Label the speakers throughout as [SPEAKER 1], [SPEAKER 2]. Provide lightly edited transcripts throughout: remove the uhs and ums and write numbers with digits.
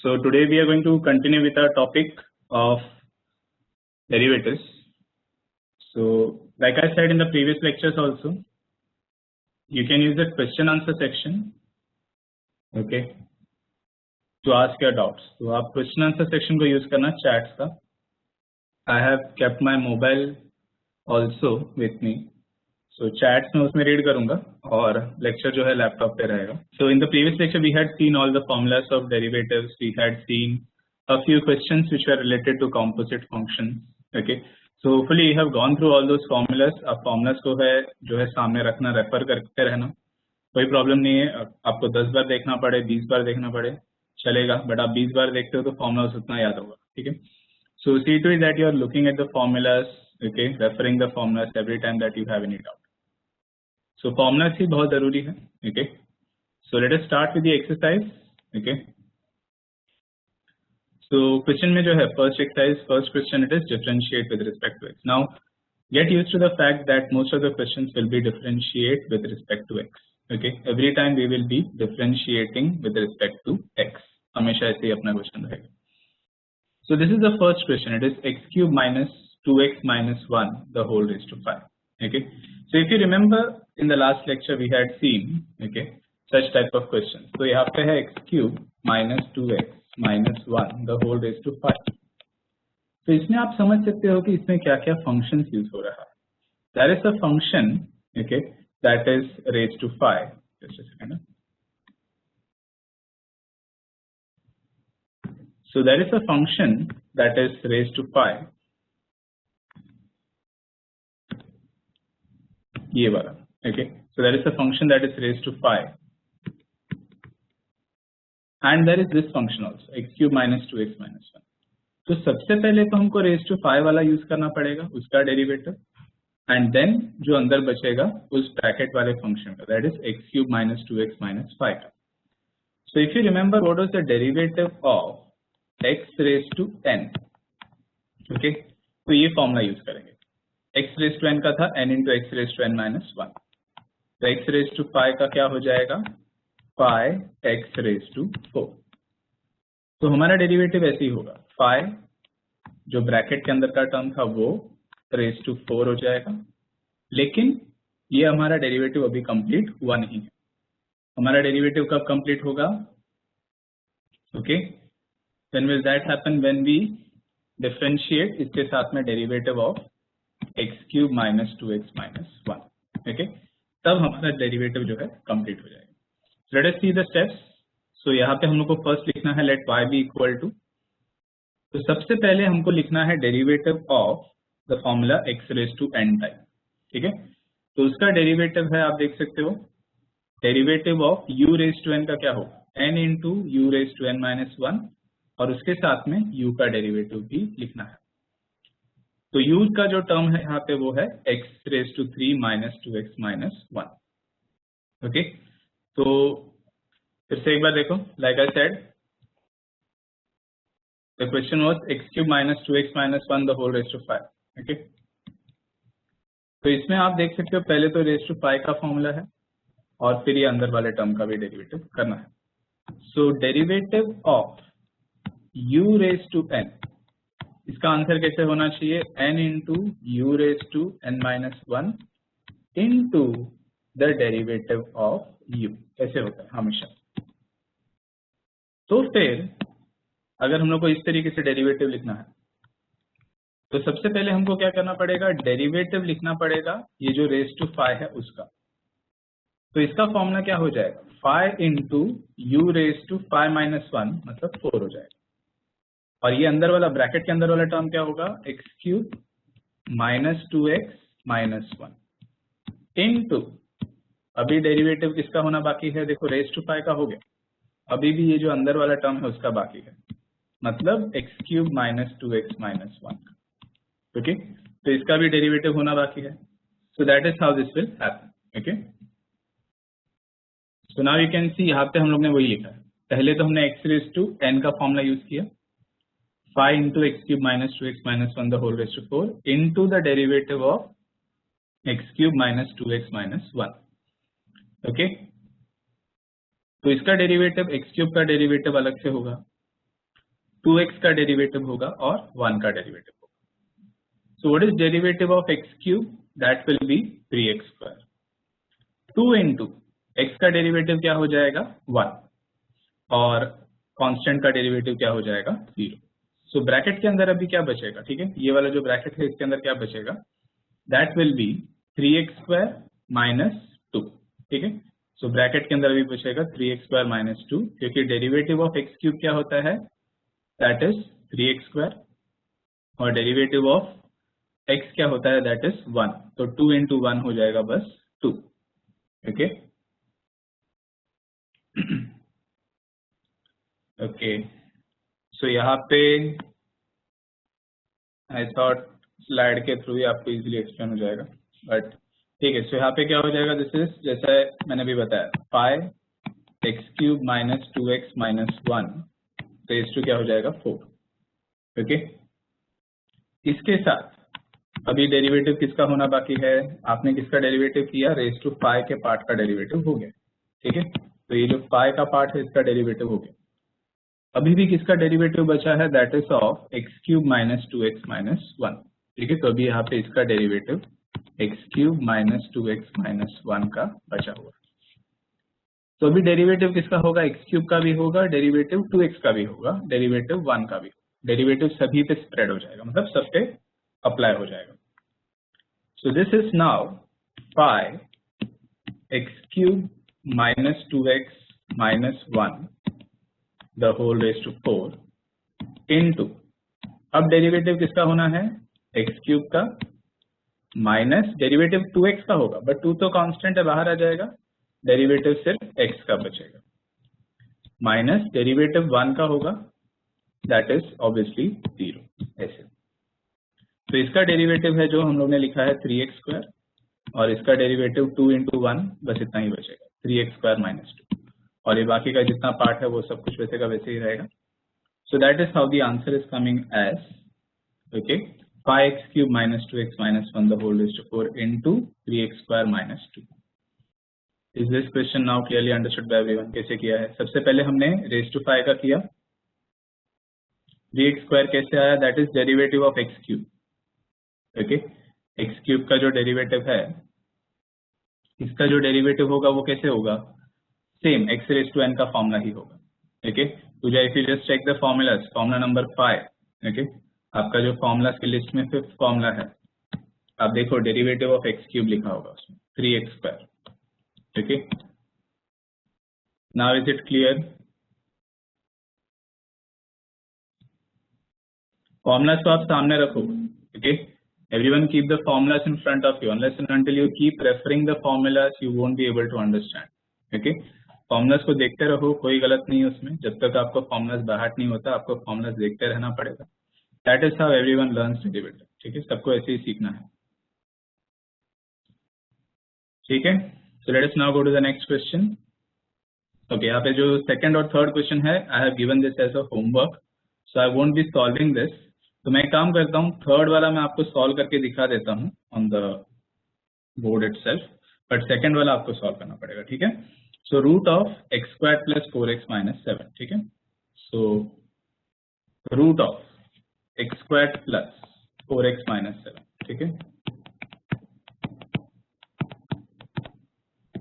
[SPEAKER 1] So today we are going to continue with our topic of derivatives. So like I said in the previous lectures also, you can use the question answer section, okay, to ask your doubts. तो आप question answer section को use करना chats का. I have kept my mobile also with me. So chats में उसमें read करूँगा और lecture जो है laptop पे रहेगा. So in the previous lecture we had seen all the formulas of derivatives. We had seen a few questions which were related to composite functions. Okay. So hopefully you have gone through all those formulas. अब formulas को है जो है सामने रखना, refer करते रहना, कोई प्रॉब्लम नहीं है. आपको 10 बार देखना पड़े, 20 बार देखना पड़े चलेगा, बट आप 20 बार देखते हो तो फॉर्मूलास उतना याद होगा. ठीक है. So see to it that you are looking at the formulas, okay, referring the formulas every time that you have any doubt. So formulas ही बहुत जरूरी है. Okay. So let us start with the exercise. Okay. So question में जो है first exercise, first question it is differentiate with respect to x. Now get used to the fact that most of the questions will be differentiate with respect to x. Okay. Every time we will be differentiating with respect to x. हमेशा ऐसे ही अपना question रहेगा. So this is the first question. It is x cube minus 2x minus 1 the whole raised to 5. Okay. So if you remember in the last lecture we had seen, okay, such type of questions. So यहाँ पे है x cube minus 2x minus 1 the whole raised to 5. तो इसमें आप समझ सकते हो कि इसमें क्या क्या functions use हो रहा है. There is a function, okay, that is raised to 5. Just a second. So there is a function that is raised to 5. ये वाला, okay. So there is a function that is raised to 5. And there is this function also, x cube minus 2x minus 1. तो सबसे पहले तो हमको raised to 5 वाला use करना पड़ेगा, उसका डेरिवेटिव, एंड देन जो अंदर बचेगा उस ब्रैकेट वाले फंक्शन का, that is x cube minus 2x minus 5 का. So if you remember what was the derivative of x raised to n, okay, तो ये फॉर्मूला यूज करेंगे. x raised to n का था n into x raised to n minus 1. तो x raised to 5 का क्या हो जाएगा, 5x raised to 4. तो हमारा डेरिवेटिव ऐसे ही होगा, 5 जो ब्रैकेट के अंदर का टर्म था वो raised to 4 हो जाएगा. लेकिन ये हमारा डेरिवेटिव अभी कंप्लीट हुआ नहीं है. हमारा डेरिवेटिव कब कंप्लीट होगा, okay, when will that happen, when we differentiate इसके साथ में derivative of x cube minus 2x minus 1. Okay, तब हमारा डेरिवेटिव जो है कंप्लीट हो जाएगा. Let us see the steps. So यहाँ पे हम लोग को फर्स्ट लिखना है let y be equal to, तो सबसे पहले हमको लिखना है derivative of the formula x raise to n time. ठीक है. तो उसका डेरिवेटिव है, आप देख सकते हो, derivative of u raise to n का क्या होगा, n into u raise to n minus 1, और उसके साथ में u का डेरिवेटिव भी लिखना है. तो u का जो टर्म है यहाँ पे वो है x raise to 3 minus 2x minus 1. Okay. तो फिर से एक बार देखो, like I said the question was x cube minus 2x minus 1 the whole raise to 5. Okay. तो इसमें आप देख सकते हो पहले तो रेज टू 5 का फॉर्मूला है और फिर ये अंदर वाले टर्म का भी डेरिवेटिव करना है. So derivative of u raise to n, इसका आंसर कैसे होना चाहिए, n into u raise to n minus 1 into the derivative of u. ऐसे होता है हमेशा. तो फिर अगर हम लोग को इस तरीके से डेरिवेटिव लिखना है तो सबसे पहले हमको क्या करना पड़ेगा, डेरिवेटिव लिखना पड़ेगा ये जो रेज टू 5 है उसका. तो इसका फॉर्मूला क्या हो जाएगा, 5 into u raise to 5 minus 1 मतलब 4 हो जाएगा. और ये अंदर वाला ब्रैकेट के अंदर वाला टर्म क्या होगा, x cube minus 2x minus 1 into, अभी डेरिवेटिव किसका होना बाकी है, देखो रेज टू 5 का हो गया, अभी भी ये जो अंदर वाला टर्म है उसका बाकी है, मतलब x cube minus 2x minus 1. Okay. तो इसका भी डेरिवेटिव होना बाकी है. सो that is how this will happen. Okay. So now you can सी यहाँ पे हम लोग ने वही लिखा है. पहले तो हमने x रेज टू n का फॉर्मूला यूज किया, 5 into x cube minus 2x minus 1 the whole raise to 4 into the derivative of x cube minus 2x minus 1. Okay. तो इसका डेरिवेटिव x क्यूब का डेरिवेटिव अलग से होगा, 2x का derivative होगा और 1 का डेरिवेटिव होगा। सो what is derivative of x cube? That will B 3x square. 2 into x का डेरिवेटिव क्या हो जाएगा? 1 और कांस्टेंट का डेरिवेटिव क्या हो जाएगा? 0। सो ब्रैकेट के अंदर अभी क्या बचेगा? ठीक है, ये वाला जो ब्रैकेट है इसके अंदर क्या बचेगा? That will B 3x square minus 2। ठीक है, सो ब्रैकेट के अंदर अभी बचेगा 3x स्क्वायर माइनस 2, क्योंकि डेरिवेटिव ऑफ x क्यूब क्या होता है? दैट इज 3x स्क्वायर और डेरिवेटिव ऑफ x क्या होता है? That is 1। तो 2 इंटू 1 हो जाएगा बस 2। ओके ओके, सो यहाँ पे आई थॉट स्लाइड के थ्रू ही आपको इजीली एक्सप्लेन हो जाएगा, बट ठीक है। सो यहाँ पे क्या हो जाएगा? दिस इज जैसा मैंने भी बताया, 5x cube minus 2x minus 1 raise to क्या हो जाएगा? 4। ओके, इसके साथ अभी डेरिवेटिव किसका होना बाकी है? आपने किसका डेरिवेटिव किया? रेज टू 5 के पार्ट का डेरिवेटिव हो गया। ठीक है, तो ये जो 5 का पार्ट है इसका डेरिवेटिव हो गया। अभी भी किसका डेरिवेटिव बचा है? That is of x cube minus 2x minus 1। ठीक है, तो अभी यहाँ पे इसका derivative x cube minus 2x minus 1 का बचा हुआ। तो अभी डेरिवेटिव किसका होगा? x क्यूब का भी होगा, डेरिवेटिव 2x का भी होगा, डेरिवेटिव 1 का भी होगा। डेरिवेटिव सभी पे स्प्रेड हो जाएगा, मतलब सब पे अप्लाई हो जाएगा। सो this is now 5x cube minus 2x minus 1 the whole raised to 4 into, अब डेरिवेटिव किसका होना है? x क्यूब का माइनस डेरिवेटिव 2x का होगा, बट 2 तो कांस्टेंट है, बाहर आ जाएगा। डेरिवेटिव सिर्फ x का बचेगा, माइनस डेरिवेटिव 1 का होगा, दैट इज ऑब्वियसली 0। ऐसे तो इसका डेरिवेटिव है जो हम लोग ने लिखा है 3x स्क्वायर, और इसका डेरिवेटिव 2 इंटू 1, बस इतना ही बचेगा, 3x स्क्वायर माइनस 2, और ये बाकी का जितना पार्ट है वो सब कुछ वैसे का वैसे ही रहेगा। So that is how the answer is coming as, okay, 5x cube minus 2x minus 1 the whole raised to 4 into 3x square minus 2। Is this question now clearly understood by everyone? कैसे किया है? सबसे पहले हमने raised to 5 का किया, 3x square कैसे आया? That is derivative of x cube. Okay, x cube का जो डेरिवेटिव है, इसका जो डेरिवेटिव होगा वो कैसे होगा? Same x raised to n का फॉर्मूला ही होगा। ओके, तो if you just check the formulas, formula number 5, okay, आपका जो फॉर्मूलाज की लिस्ट में 5th फॉर्मूला है, आप देखो डेरिवेटिव ऑफ x क्यूब लिखा होगा उसमें 3x square. Okay, now is it clear? Formulas तो आप सामने रखो। Okay, everyone keep the formulas in front of you. Unless and until you keep referring the formulas, you won't be able to understand. Okay, formulas को देखते रहो, कोई गलत नहीं है उसमें। जब तक आपको फॉर्मुलाज बाहर नहीं होता, आपको फॉर्मुलाज देखते रहना पड़ेगा। That is how everyone learns derivative. ठीक है, सबको ऐसे ही सीखना है। ठीक है, so let us now go to the next question. Okay, यहाँ पे जो सेकंड और थर्ड क्वेश्चन है, I have given this as a homework, so I won't be solving this. तो मैं काम करता हूँ, थर्ड वाला मैं आपको सॉल्व करके दिखा देता हूँ on the board itself, but second वाला आपको सॉल्व करना पड़ेगा। ठीक है, so root of x square plus 4x minus 7। ठीक है, so root of x square plus 4x minus 7। ठीक है,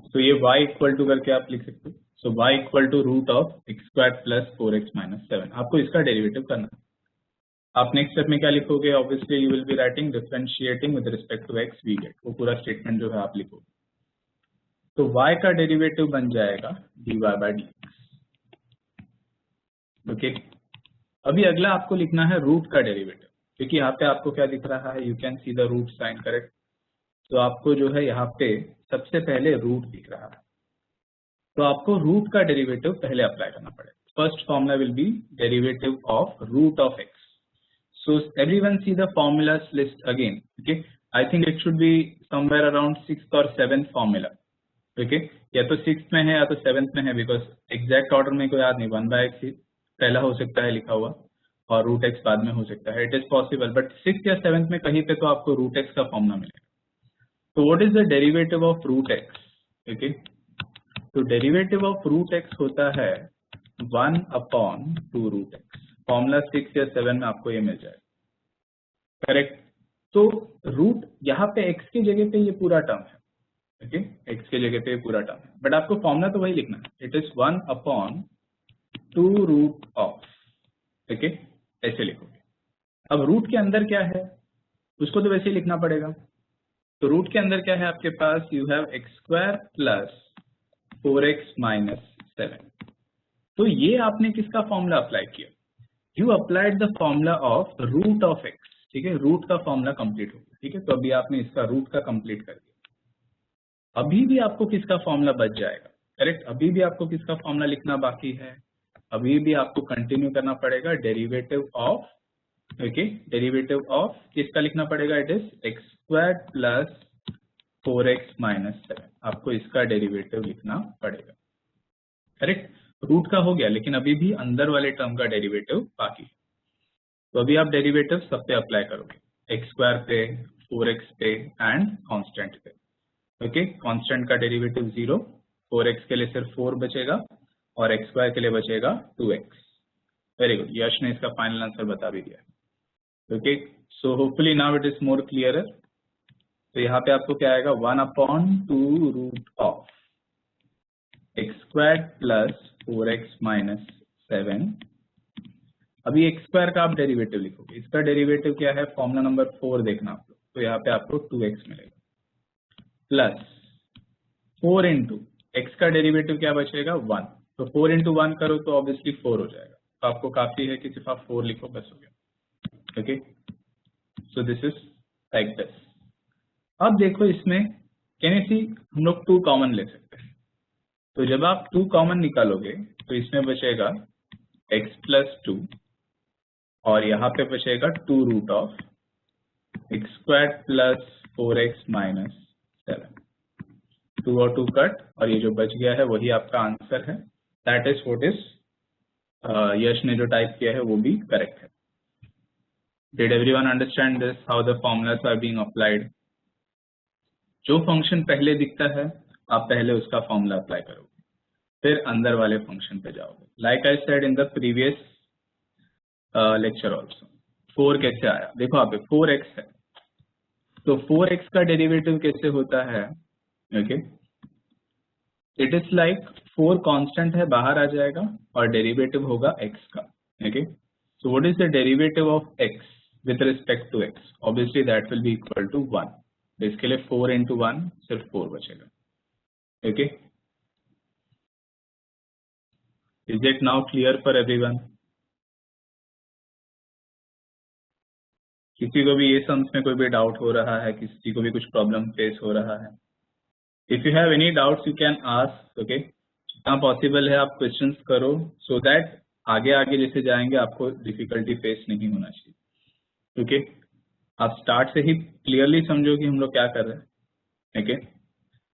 [SPEAKER 1] तो ये y इक्वल टू करके आप लिख सकते हो। So y equal to root of x square plus 4x minus 7। आपको इसका डेरिवेटिव करना है। आप नेक्स्ट स्टेप में क्या लिखोगे? Obviously you will be writing differentiating with respect to x we get, वो पूरा स्टेटमेंट जो है आप लिखोगे। तो y का डेरिवेटिव बन जाएगा dy बाई dx। ओके, अभी अगला आपको लिखना है रूट का डेरिवेटिव, क्योंकि यहाँ पे आपको क्या दिख रहा है? You can see the root sign, correct? तो आपको जो है यहाँ पे सबसे पहले रूट दिख रहा है, तो आपको रूट का डेरिवेटिव पहले अप्लाई करना पड़ेगा। First formula will be derivative of root of x। So everyone see the formulas list again. Okay, I think it should be somewhere around 6th or 7th formula. Okay, या तो 6th में है या तो 7th में है, because exact order में कोई याद नहीं। 1/x ही पहला हो सकता है लिखा हुआ और रूट x बाद में हो सकता है, it is possible, but 6th या 7th में कहीं पे तो आपको रूट x का फॉर्मूला मिलेगा। तो what is the derivative of root x? Okay, तो डेरिवेटिव ऑफ रूट x होता है 1/2 रूट x। फॉर्मूला 6 या 7 में आपको ये मिल जाएगा, करेक्ट। तो रूट यहाँ पे x की जगह पे ये पूरा टर्म है, ओके, x की जगह पे ये पूरा टर्म है, बट आपको फॉर्मूला तो वही लिखना है, it is 1/2 root of, okay, ऐसे लिखोगे। अब रूट के अंदर क्या है उसको तो वैसे ही लिखना पड़ेगा। तो रूट के अंदर क्या है आपके पास, you have x² plus 4x minus 7। तो ये आपने किसका फॉर्मूला अप्लाई किया, you applied the formula of root of x, ठीक है, रूट का फॉर्मूला कंप्लीट हो गया, ठीक है। तो अभी आपने इसका रूट का कंप्लीट कर दिया। अभी भी आपको किसका फॉर्मूला बच जाएगा, करेक्ट, अभी भी आपको किसका फॉर्मूला लिखना बाकी है, अभी भी आपको कंटिन्यू करना पड़ेगा derivative of, okay, derivative of किसका लिखना पड़ेगा, it is x² plus 4x minus 7, आपको इसका डेरिवेटिव लिखना पड़ेगा, करेक्ट। रूट का हो गया, लेकिन अभी भी अंदर वाले टर्म का डेरिवेटिव बाकी है। तो अभी आप डेरिवेटिव सब पे अप्लाई करोगे, x² पे, 4x पे एंड कांस्टेंट पे, ओके। कांस्टेंट का डेरिवेटिव 0, 4x के लिए सिर्फ 4 बचेगा और x² के लिए बचेगा 2x। वेरी गुड, यश ने इसका फाइनल आंसर बता भी दिया, okay. So hopefully now it is more clear. तो यहाँ पे आपको क्या आएगा, 1/2 root of x² plus 4x minus 7। अभी x² का आप डेरिवेटिव लिखोगे, इसका डेरिवेटिव क्या है, फॉर्मूला नंबर 4 देखना आप लोग, तो यहाँ पे आपको 2x मिलेगा प्लस 4 इंटू x का डेरिवेटिव क्या बचेगा 1, तो 4 इंटू 1 करो तो ऑब्वियसली 4 हो जाएगा, तो आपको काफी है कि सिर्फ आप 4 लिखो बस हो गया, okay. So this is like this. अब देखो इसमें कैन यू सी, हम लोग 2 कॉमन ले सकते हैं, तो जब आप 2 कॉमन निकालोगे तो इसमें बचेगा x प्लस 2 और यहाँ पे बचेगा 2 root of x² plus 4x minus 7, 2 और 2 कट, और ये जो बच गया है वही आपका आंसर है, that is what is, Yash ने जो टाइप किया है वो भी करेक्ट है। Did everyone understand this, how the formulas are being applied. जो फंक्शन पहले दिखता है आप पहले उसका फॉर्मूला अप्लाई करोगे, फिर अंदर वाले फंक्शन पे जाओगे, like I said in the previous lecture also. 4 कैसे आया, देखो आप 4x है, तो 4x का डेरिवेटिव कैसे होता है, okay, it is like 4 constant है, बाहर आ जाएगा और डेरिवेटिव होगा x का, okay. So what is the derivative of x with respect to x, obviously that will be equal to 1, तो इसके लिए 4 इंटू 1 सिर्फ 4 बचेगा, okay. Is it now clear for everyone. किसी को भी ये सम्स में कोई भी डाउट हो रहा है, किसी को भी कुछ प्रॉब्लम फेस हो रहा है, if you have any doubts you can ask, okay. जितना पॉसिबल है आप क्वेश्चंस करो, सो दैट आगे आगे जैसे जाएंगे आपको डिफिकल्टी फेस नहीं होना चाहिए, ओके। आप स्टार्ट से ही क्लियरली समझो कि हम लोग क्या कर रहे हैं, ओके।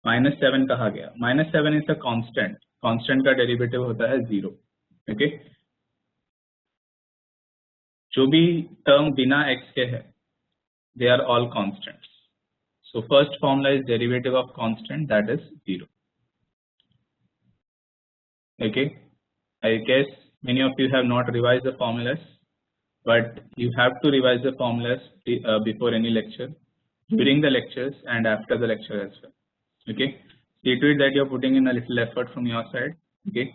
[SPEAKER 1] -7 कहा गया, -7 इज अ कांस्टेंट, कांस्टेंट का डेरिवेटिव होता है 0, ओके। जो भी टर्म बिना x के है they are all constants, so first formula is derivative of constant, that is 0, okay. I guess many of you have not revised the formulas, but you have to revise the formulas before any lecture, during the lectures and after the lecture as well, okay. See to it that you are putting in a little effort from your side, okay.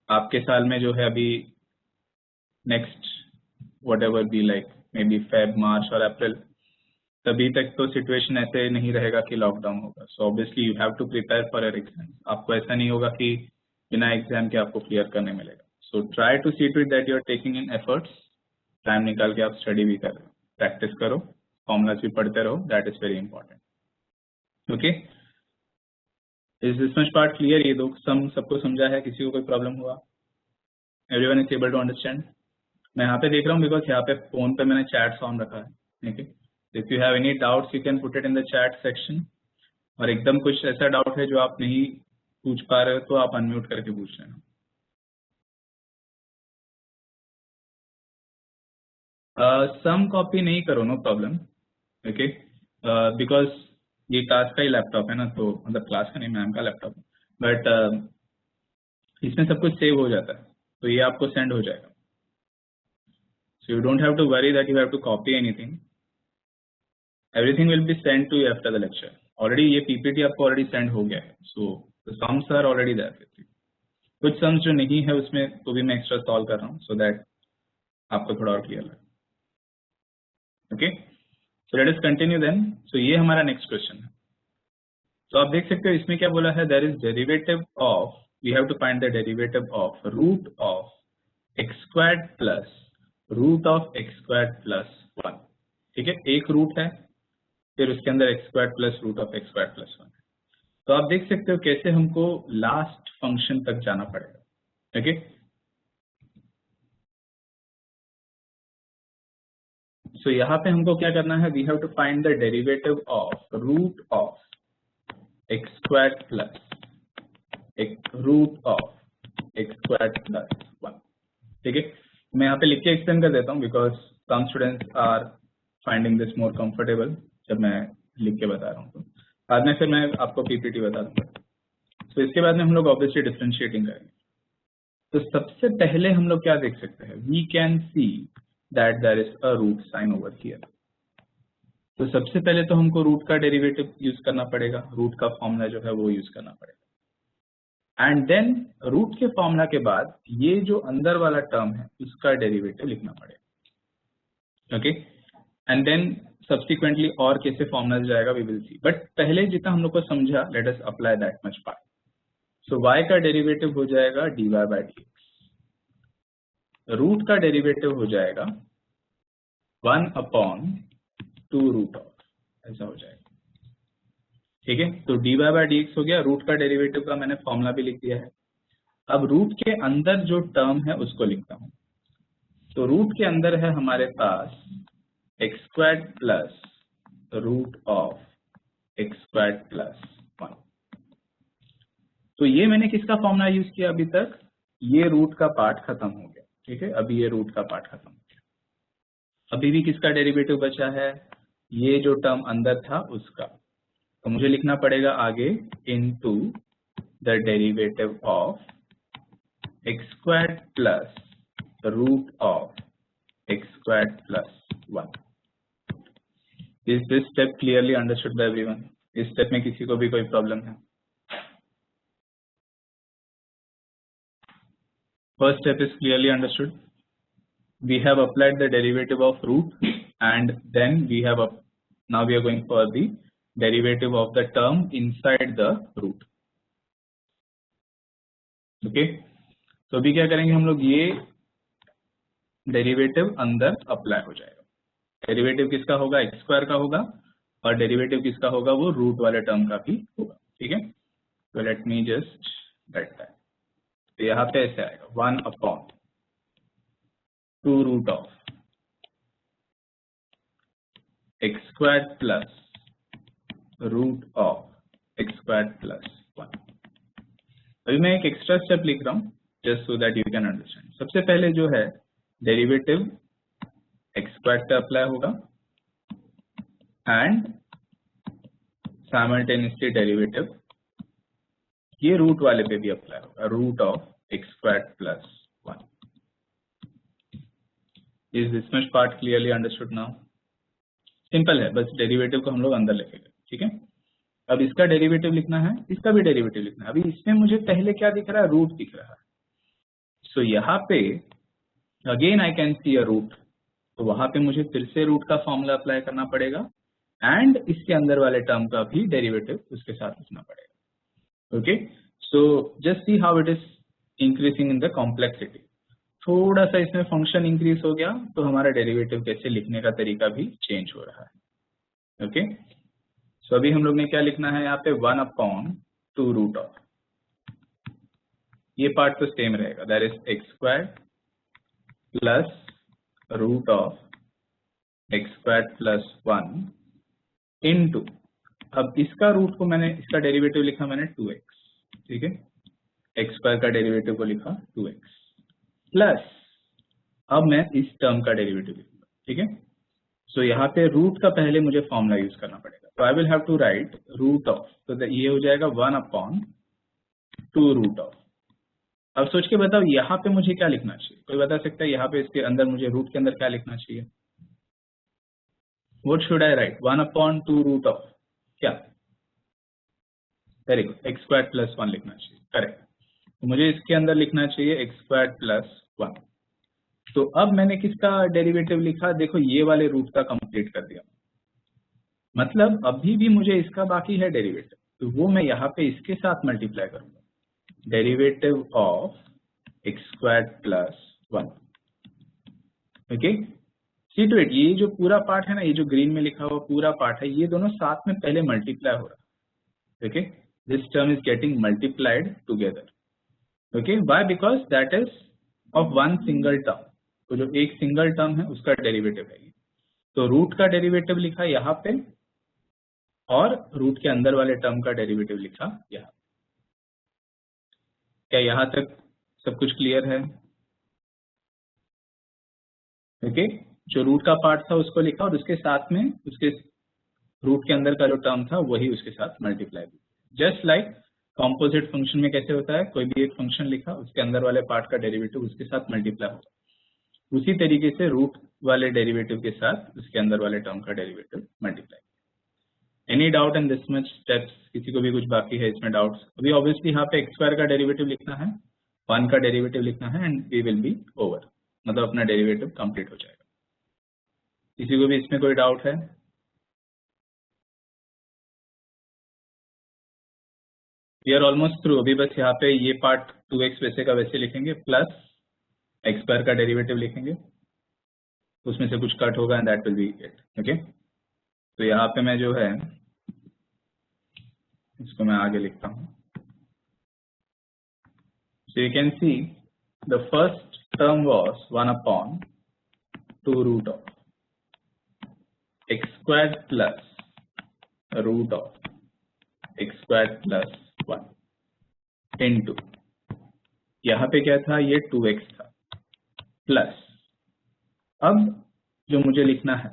[SPEAKER 1] आपके साल में जो है अभी next whatever be like maybe Feb, March और April, तभी तक तो सिचुएशन ऐसे नहीं रहेगा कि लॉकडाउन होगा, so obviously you have to prepare for your exam. आपको ऐसा नहीं होगा कि बिना एग्जाम के आपको क्लियर करने मिलेगा, so try to see to it that you are taking in efforts, time निकाल के आप स्टडी भी कर रहे हो, प्रैक्टिस करो, फॉर्मुलास भी पढ़ते रहो, that is very important, okay. Is this much part clear, ये दो सम सबको समझा है, किसी को कोई प्रॉब्लम हुआ, everyone is able to understand. मैं यहाँ पे देख रहा हूँ बिकॉज यहाँ पे फोन पे मैंने चैट्स ऑन रखा है, ठीक है। If you have any doubts, you can put it in the chat section. और एकदम कुछ ऐसा डाउट है जो आप नहीं पूछ पा रहे हो तो आप अनम्यूट करके पूछ लेना। सम कॉपी नहीं करो, नो प्रॉब्लम, ओके, बिकॉज ये क्लास का ही लैपटॉप है ना, तो मतलब क्लास का नहीं, मैम का लैपटॉप है, बट इसमें सब कुछ सेव हो जाता है, तो ये आपको सेंड हो जाएगा, So you don't have to worry that you have to copy anything. Everything will be sent to you after the lecture. Already ये PPT आपको already send हो गया है. So the sums are already there with you. कुछ sums जो नहीं है उसमें तो भी मैं extra solve कर रहा हूँ so that आपको थोड़ा और clear लगे. Okay? So let us continue then. So ये हमारा next question है. तो आप देख सकते हो इसमें क्या बोला है, there is derivative of, we have to find the derivative of root of x squared plus root of x squared plus 1. ठीक है, एक रूट है फिर उसके अंदर x squared plus root of x squared plus 1. तो आप देख सकते हो कैसे हमको लास्ट फंक्शन तक जाना पड़ेगा. ओके, सो यहाँ पे हमको क्या करना है, we have to find the derivative of root of x squared plus root of x squared plus 1. ठीक है, मैं यहाँ पे लिख के एक्सप्लेन कर देता हूँ because some students are finding this more comfortable जब मैं लिख के बता रहा हूँ. तो बाद में फिर मैं आपको पीपीटी बता दूंगा. तो इसके बाद में हम लोग ऑब्वियसली डिफरेंशिएटिंग करेंगे. तो सबसे पहले हम लोग क्या देख सकते हैं, we can see that there is a root sign over here. तो सबसे पहले तो हमको रूट का डेरिवेटिव यूज करना पड़ेगा, रूट का फॉर्मूला जो है वो यूज करना पड़ेगा. एंड देन रूट के फॉर्मूला के बाद ये जो अंदर वाला टर्म है उसका डेरिवेटिव लिखना पड़ेगा. ओके, एंड देन सब्सिक्वेंटली और कैसे फॉर्मूला जाएगा वी विल सी. बट पहले जितना हम लोग को समझा, let us apply that much part. So y का डेरिवेटिव हो जाएगा dy by dx. रूट का डेरिवेटिव हो जाएगा 1/2 रूट ऑफ, ऐसा हो जाएगा. ठीक है, तो dy by dx हो गया. रूट का डेरिवेटिव का मैंने फॉर्मूला भी लिख दिया है. अब रूट के अंदर जो टर्म है उसको लिखता हूं. तो रूट के अंदर है हमारे पास x squared plus root of x squared plus 1. तो ये मैंने किसका फॉर्मूला यूज किया अभी तक, ये रूट का पार्ट खत्म हो गया. ठीक है, अभी ये रूट का पार्ट खत्म हो गया. अभी भी किसका डेरिवेटिव बचा है, ये जो टर्म अंदर था उसका. तो मुझे लिखना पड़ेगा आगे into the derivative of x squared plus root of x squared plus 1. Is this step clearly understood by everyone? इस स्टेप में किसी को भी कोई प्रॉब्लम है? First step is clearly understood. We have applied the derivative of root and then now we are going for the derivative of the term inside the root. Okay, तो अभी क्या करेंगे हम लोग, ये डेरिवेटिव अंदर अप्लाई हो जाएगा. डेरिवेटिव किसका होगा, एक्स स्क्वायर का होगा, और डेरिवेटिव किसका होगा, वो रूट वाले टर्म का भी होगा. ठीक है, तो let me just write that. तो यहाँ पे ऐसे आएगा 1/2 root of x square plus root of x square plus 1. अभी मैं एक एक्स्ट्रा स्टेप लिख रहा हूँ just so that you can understand. सबसे पहले जो है डेरिवेटिव एक्स स्क्वायर पे अप्लाई होगा एंड साइमल्टेनियसली डेरिवेटिव ये रूट वाले पे भी अप्लाई होगा, root of x square plus 1. Is this much part clearly understood now? Simple है, बस डेरिवेटिव को हम लोग अंदर लिखेंगे. ठीक है, अब इसका डेरिवेटिव लिखना है, इसका भी डेरिवेटिव लिखना है. अभी इसमें मुझे पहले क्या दिख रहा है, रूट दिख रहा है. सो यहाँ पे again I can see a root. तो वहां पे मुझे फिर से रूट का फॉर्मूला अप्लाई करना पड़ेगा एंड इसके अंदर वाले टर्म का भी डेरिवेटिव उसके साथ लिखना पड़ेगा. Okay, so just see how it is increasing in the complexity. थोड़ा सा इसमें फंक्शन इंक्रीज हो गया तो हमारा डेरिवेटिव कैसे लिखने का तरीका भी चेंज हो रहा है. ओके, सो अभी हम लोग ने क्या लिखना है यहाँ पे, 1/2 रूट ऑफ, ये पार्ट तो सेम रहेगा, that is x square plus root of x square plus 1 into, अब इसका रूट को मैंने, इसका डेरिवेटिव लिखा मैंने 2x. ठीक है, एक्स स्क्वायर का डेरिवेटिव को लिखा 2x प्लस, अब मैं इस टर्म का डेरिवेटिव लिखूंगा. ठीक है, सो यहाँ पे रूट का पहले मुझे फॉर्मूला यूज करना पड़ेगा. तो I will have to write root of, तो ये हो जाएगा 1/2 रूट ऑफ अब सोच के बताओ यहाँ पे मुझे क्या लिखना चाहिए, कोई बता सकता है यहाँ पे इसके अंदर मुझे रूट के अंदर क्या लिखना चाहिए? What should I write? 1/2 root of क्या? Very good, x square plus 1 लिखना चाहिए, करेक्ट। तो मुझे इसके अंदर लिखना चाहिए एक्स स्क्वायर प्लस 1। तो अब मैंने किसका डेरिवेटिव लिखा? देखो ये वाले रूट का कंप्लीट कर दिया, मतलब अभी भी मुझे इसका बाकी है डेरिवेटिव, तो वो मैं यहाँ पे इसके साथ मल्टीप्लाई करूंगा, derivative of x square plus 1। Okay, see to it, ये जो पूरा पार्ट है ना, ये जो ग्रीन में लिखा हुआ पूरा पार्ट है, ये दोनों साथ में पहले मल्टीप्लाई हो रहा है। Okay, this term is getting multiplied together. Okay, why? Because that is of one single term, तो जो एक सिंगल टर्म है उसका डेरिवेटिव है। तो रूट का डेरिवेटिव लिखा यहाँ पे और रूट के अंदर वाले टर्म का डेरिवेटिव लिखा यहाँ। क्या यहाँ तक सब कुछ क्लियर है? ओके, जो रूट का पार्ट था उसको लिखा और उसके साथ में उसके रूट के अंदर का जो टर्म था वही उसके साथ multiply. Just like composite function में कैसे होता है, कोई भी एक फंक्शन लिखा उसके अंदर वाले पार्ट का डेरिवेटिव उसके साथ मल्टीप्लाई होगा, उसी तरीके से रूट वाले डेरिवेटिव के साथ उसके अंदर वाले टर्म का derivative multiply. Any doubt in this much steps? किसी को भी कुछ बाकी है इसमें डाउट्स? अभी ऑब्वियसली यहाँ पे एक्स स्क्वायर का डेरिवेटिव लिखना है, 1 का डेरिवेटिव लिखना है and we will be over, मतलब अपना डेरिवेटिव कंप्लीट हो जाएगा। किसी को भी इसमें कोई डाउट है? We are almost through. अभी बस यहाँ पे ये पार्ट 2x वैसे का वैसे लिखेंगे प्लस एक्स स्क्वायर का डेरिवेटिव लिखेंगे, उसमें से कुछ कट होगा and that will B it. Okay, तो यहाँ पे मैं जो है इसको मैं आगे लिखता हूँ। So you can see the first term was 1/2 root of x square plus root of x square plus 1 into, यहाँ पे क्या था, ये 2x था, प्लस अब जो मुझे लिखना है,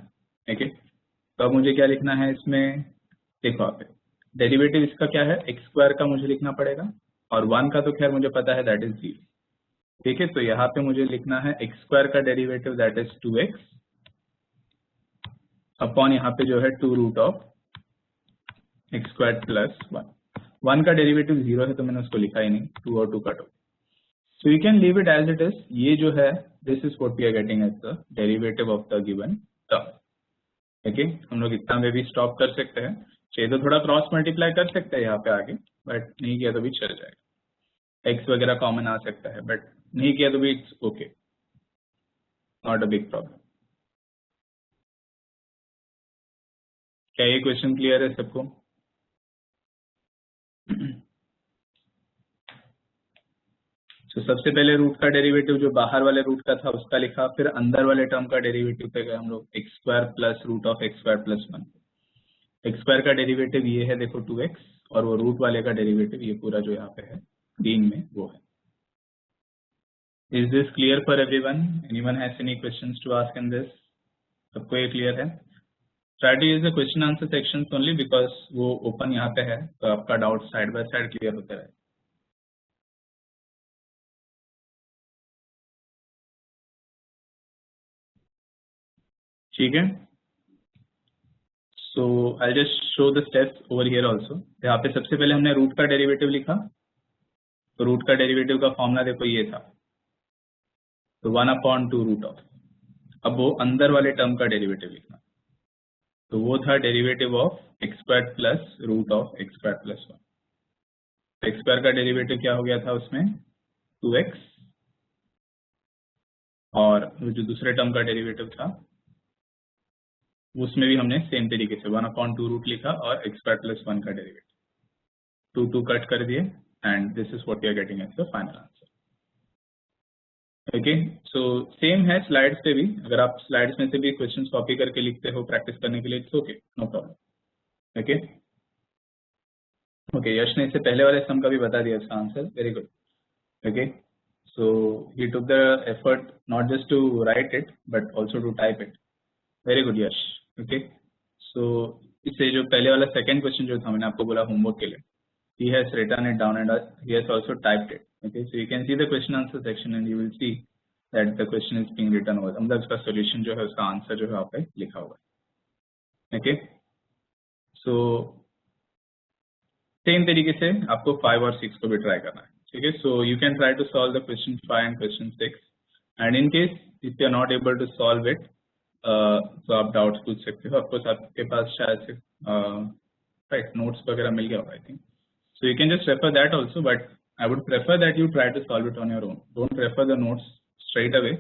[SPEAKER 1] ओके, तो अब मुझे क्या लिखना है इसमें? देखो आप डेरिवेटिव इसका क्या है, एक्स स्क्वायर का मुझे लिखना पड़ेगा और 1 का तो खैर मुझे पता है दैट इज 0। ठीक है, तो यहाँ पे मुझे लिखना है एक्स स्क्वायर का derivative that is 2x upon यहाँ पे जो है 2 root of x square plus 1 का डेरिवेटिव 0 है तो मैंने उसको लिखा ही नहीं, 2 और 2 कट हो। So you can leave it as it is। ये जो है this is what we are getting as the derivative of the given term। Okay, हम लोग इतना में भी स्टॉप कर सकते हैं, चाहिए तो थोड़ा क्रॉस मल्टीप्लाई कर सकते हैं यहाँ पे आगे, बट नहीं किया तो भी चल जाएगा। एक्स वगैरह कॉमन आ सकता है बट नहीं किया तो भी it's okay, not a big problem. क्या ये क्वेश्चन क्लियर है सबको? तो सबसे पहले रूट का डेरिवेटिव जो बाहर वाले रूट का था उसका लिखा, फिर अंदर वाले टर्म का डेरिवेटिव पे गए हम लोग, x square plus root of x square plus 1। X square का डेरिवेटिव ये है देखो 2x, और वो रूट वाले का डेरिवेटिव ये पूरा जो यहाँ पे है ग्रीन में वो है। Is this clear for everyone? Anyone has any questions to ask in this? सबको ये क्लियर है? Try to use the question answer section only because वो ओपन यहाँ पे है, तो आपका doubt side by side clear होता रहे। ठीक है, so I just show the steps over here also. यहाँ पे सबसे पहले हमने रूट का डेरिवेटिव लिखा, तो रूट का डेरिवेटिव का फॉर्मूला देखो ये था, तो 1/2 रूट ऑफ, अब वो अंदर वाले टर्म का डेरिवेटिव लिखना, तो वो था derivative of x square plus root of x square plus 1। X square का डेरिवेटिव क्या हो गया था उसमें 2x, और जो दूसरे टर्म का डेरिवेटिव था उसमें भी हमने सेम तरीके से 1/2 रूट लिखा और एक्स स्क्वायर प्लस 1 का डेरिवेटिव 2 कट कर दिए and this is what we are getting as the final answer. Okay, so same है स्लाइड्स पे भी, अगर आप स्लाइड्स में से भी क्वेश्चंस कॉपी करके लिखते हो प्रैक्टिस करने के लिए, it's okay, no problem. Okay okay, Yash ने इससे पहले वाले सम का भी बता दिया इसका answer, very good. Okay, so he took the effort not just to write it but also to type it, very good Yash। okay, so इससे जो पहले वाला सेकंड क्वेश्चन जो था मैंने आपको बोला होमवर्क के लिए, he has written it down and he has also typed it. Okay, so you can see the question answer section and you will see that the question is being written over. मतलब उसका solution जो है उसका answer जो है वहाँ पे लिखा हुआ है. Okay, so सेम तरीके से आपको 5 और 6 को भी ट्राई करना है. ठीक है, so you can try to solve the question 5 and question 6 and in case if you are not able to solve it तो आप डाउट्स पूछ सकते हो. ऑफकोर्स आपके पास शायद से राइट नोट्स वगैरह मिल गया होगा I think. So you can just refer that also, but I would prefer that you try to solve it on your own. Don't refer the notes straight away.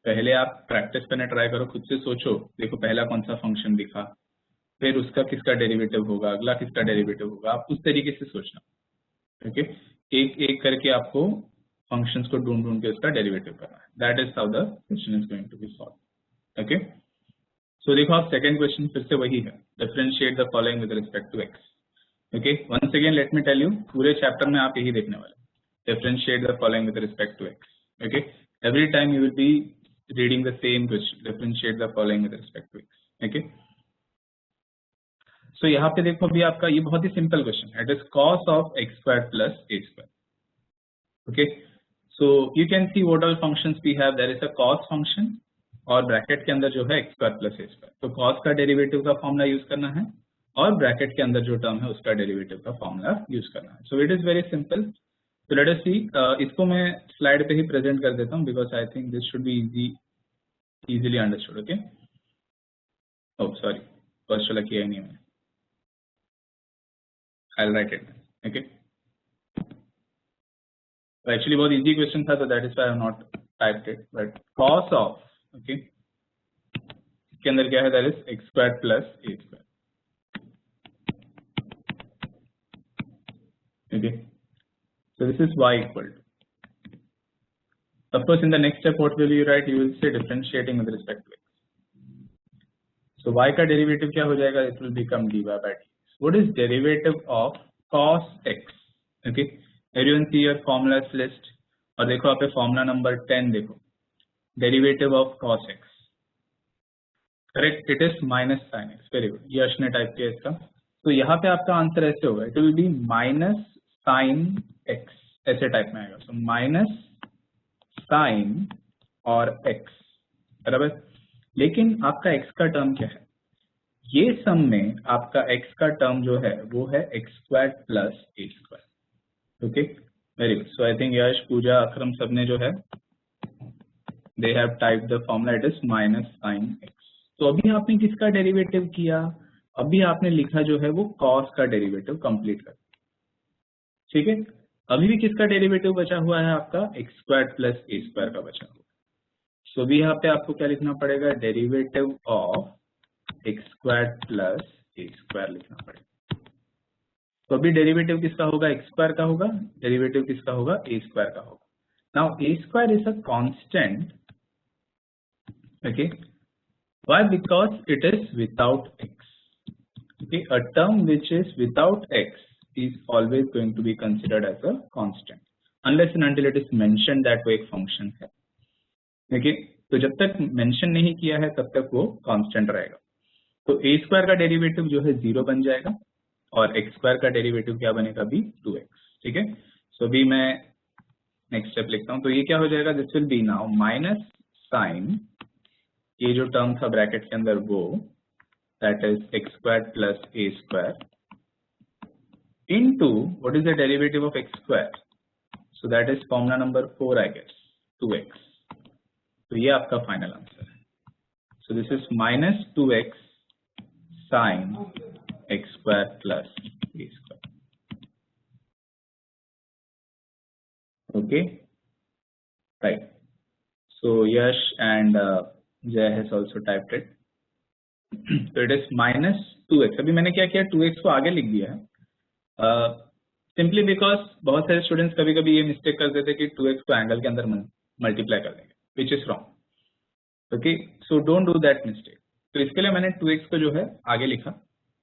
[SPEAKER 1] पहले आप practice करने try करो, खुद से सोचो, देखो पहला कौन सा फंक्शन दिखा, फिर उसका किसका डेरिवेटिव होगा, अगला किसका डेरिवेटिव होगा, आप उस तरीके से सोचना. ओके, एक एक करके आपको फंक्शंस को ढूंढ ढूंढ के उसका डेरिवेटिव करना है. That is how the question is going to be solve. Okay, so देखो आप सेकंड क्वेश्चन फिर से वही है, differentiate the following with respect to x. Okay, once again let me tell you, पूरे चैप्टर में आप यही देखने वाले, differentiate the following with respect to x. Okay, every time you will be reading the same question, differentiate the following with respect to x. Okay, so यहाँ पे देखो अभी आपका ये बहुत ही सिंपल क्वेश्चन है, it is cos of x square plus a square. Okay, so you can see what all functions we have. There is a cos function और bracket के अंदर जो है x square plus a square. तो cos का derivative का formula use करना है और ब्रैकेट के अंदर जो टर्म है उसका डेरिवेटिव का फॉर्मूला यूज करना है. So it is very simple. So let us see, इसको मैं स्लाइड पे ही प्रेजेंट कर देता हूं because I think this should be easily understood. Okay, oh sorry, first वाला किया ही नहीं मैं, I will write it. Okay, actually बहुत इजी क्वेश्चन था तो that is why I have not typed it. But cos of, okay, इसके अंदर क्या है, that is x square plus a square. Okay, so this is y equal to, of course in the next step what will you write, you will say differentiating with respect to x. So y का derivative क्या हो जाएगा, it will become dy by dx. What is derivative of cos x? Okay, everyone see your formulas list और देखो आप formula number 10 देखो, derivative of cos x, correct, it is minus sin x. Very good, Yash ने type किया इसका. तो यहाँ पे आपका आंसर ऐसे होगा, it will be minus sine x, ऐसे टाइप में आएगा. सो माइनस साइन और x, बराबर. लेकिन आपका x का टर्म क्या है, ये सम में आपका x का टर्म जो है वो है x square plus a square. Okay, very good. So I think Yash, Puja, Akram सबने जो है they have typed the formula, it is minus sine x. तो अभी आपने किसका डेरिवेटिव किया, अभी आपने लिखा जो है वो cos का डेरिवेटिव कंप्लीट कर. ठीक है, अभी भी किसका डेरिवेटिव बचा हुआ है, आपका x square plus a square का बचा हुआ. सो अभी यहाँ पे आपको क्या लिखना पड़ेगा, derivative of x square plus a square लिखना पड़ेगा. तो अभी डेरिवेटिव किसका होगा, एक्स स्क्वायर का होगा, डेरिवेटिव किसका होगा, ए स्क्वायर का होगा. Now A square is a constant. Okay, why, because it is without x. Okay, a term which is without x is always going to be considered as a constant unless and until it is mentioned that वो एक function है. okay, तो जब तक mention नहीं किया है तब तक वो कांस्टेंट रहेगा. तो a स्क्वायर का डेरिवेटिव जो है 0 बन जाएगा और x स्क्वायर का डेरिवेटिव क्या बनेगा, भी 2x. ठीक है, सो अभी मैं नेक्स्ट स्टेप लिखता हूँ. तो ये क्या हो जाएगा, this will be now minus sine, ये जो टर्म था ब्रैकेट के अंदर वो, that is x square plus a square into what is the derivative of x square, so that is formula number 4 I guess, 2x. तो ये आपका final answer है. so this is minus 2x sin x square plus a square. okay, right, so Yash and Jay has also typed it. so it is minus 2x. अभी मैंने क्या किया, 2x को आगे लिख दिया है सिंपली बिकॉज बहुत सारे स्टूडेंट्स कभी कभी ये मिस्टेक कर देते कि 2x को एंगल के अंदर मल्टीप्लाई कर देंगे, which is wrong. Okay, so don't do that mistake. तो इसके लिए मैंने 2x को जो है आगे लिखा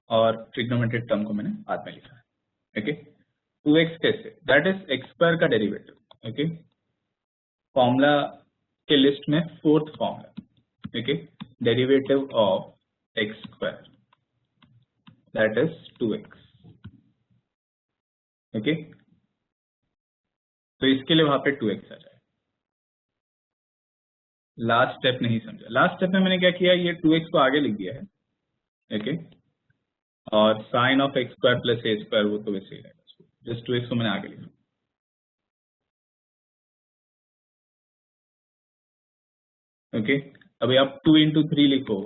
[SPEAKER 1] और ट्रिग्नोमेट्रिक टर्म को मैंने बाद में लिखा है. ओके, 2x कैसे, दैट इज एक्स स्क्वायर का डेरिवेटिव. ओके, फॉर्मूला के लिस्ट में 4th formula. Okay, derivative of x square, that is 2x. Okay, तो इसके लिए वहां पे 2x आ जाएगा। लास्ट स्टेप नहीं समझा। लास्ट स्टेप में मैंने क्या किया, ये 2x को आगे लिख दिया है, ओके, और sine of x square plus a square वो तो वैसे ही रहेगा, जस्ट 2x को मैंने आगे लिखा। ओके, अभी आप 2 into 3 लिखो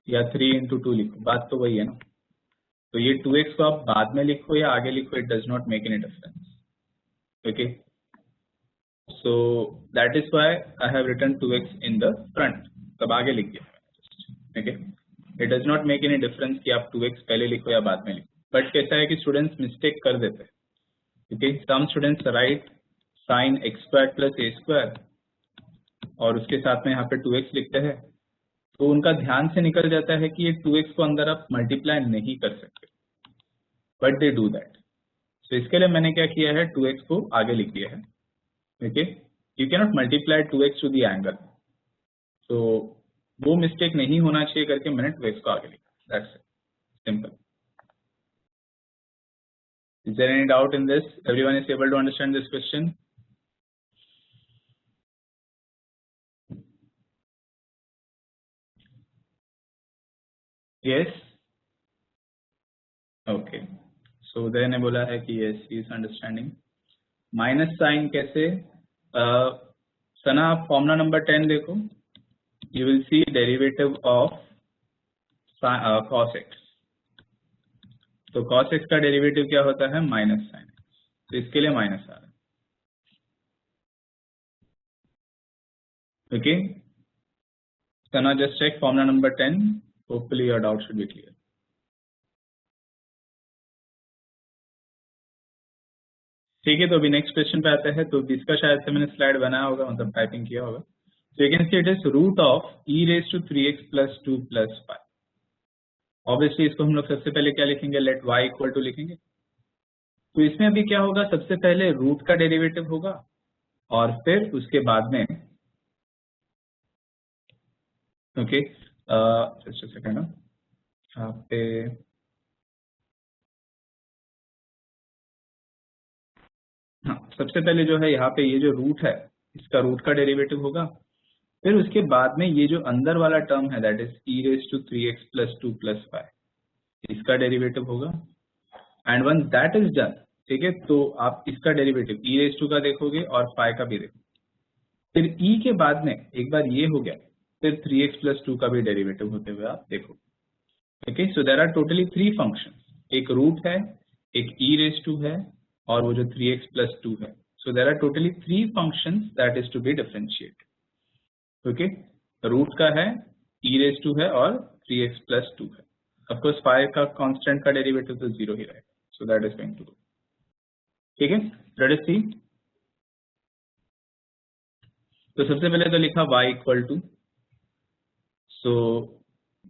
[SPEAKER 1] या 3 into 2 लिखो, बात तो वही है ना। तो ये 2x को आप बाद में लिखो या आगे लिखो, it does not make any difference. Okay, so that is why I have written 2x in the front, तब आगे लिख दिया मैंने। okay, it does not make any difference कि आप 2x पहले लिखो या बाद में लिखो, बट कैसा है कि स्टूडेंट्स मिस्टेक कर देते हैं। okay, some students write sin x square plus a square और उसके साथ में यहाँ पे 2x लिखते हैं, तो उनका ध्यान से निकल जाता है कि ये 2x को अंदर आप मल्टीप्लाई नहीं कर सकते, बट दे डू दैट। तो इसके लिए मैंने क्या किया है, 2x को आगे लिख दिया है। ओके, यू कैन नॉट मल्टीप्लाई 2x टू द एंगल, तो वो मिस्टेक नहीं होना चाहिए करके मैंने 2x को आगे लिखा। That's it, simple. Is there any doubt in this? Everyone is able to understand this question? Yes, okay, so Uday ने बोला है कि yes he is understanding. Minus sine कैसे? सना आप फॉर्मूला नंबर 10 देखो, you will see derivative of cos x। तो cos x का derivative क्या होता है, माइनस साइन x, तो इसके लिए माइनस आ रहा है। Okay, so now just check formula number 10, hopefully your doubt should be clear। ठीक है, तो अभी नेक्स्ट क्वेश्चन पे आते हैं। तो इसका शायद से मैंने स्लाइड बनाया होगा, मतलब टाइपिंग किया होगा। So you can see it is root of e raised to 3x plus 2 plus 5। Obviously इसको हम लोग सबसे पहले क्या लिखेंगे, लेट y इक्वल टू लिखेंगे। तो इसमें अभी क्या होगा, सबसे पहले रूट का डेरिवेटिव होगा और फिर उसके बाद में ओके, जस्ट अ सेकंड, यहाँ पे हाँ, सबसे पहले जो है यहाँ पे ये जो रूट है इसका रूट का डेरिवेटिव होगा, फिर उसके बाद में ये जो अंदर वाला टर्म है that is e raised to 3x plus 2 plus 5, इसका डेरिवेटिव होगा। And one that is done, ठीक है, तो आप इसका डेरिवेटिव e raised to का देखोगे और 5 का भी देखोगे। फिर e के बाद में एक बार ये हो गया, फिर 3x plus 2 का भी डेरिवेटिव होते हुए आप देखो। Okay, so there are totally 3 functions, एक रूट है, एक e raised to है, और वो जो 3x plus 2 है। So there are totally 3 functions that is to be differentiated. Okay, root का है, e raised to है और 3x plus 2 है। ऑफ कोर्स 5 का कांस्टेंट का डेरिवेटिव तो 0 ही रहेगा, so that is going to go. ठीक है, लेट अस सी। तो सबसे पहले तो लिखा y इक्वल टू, सो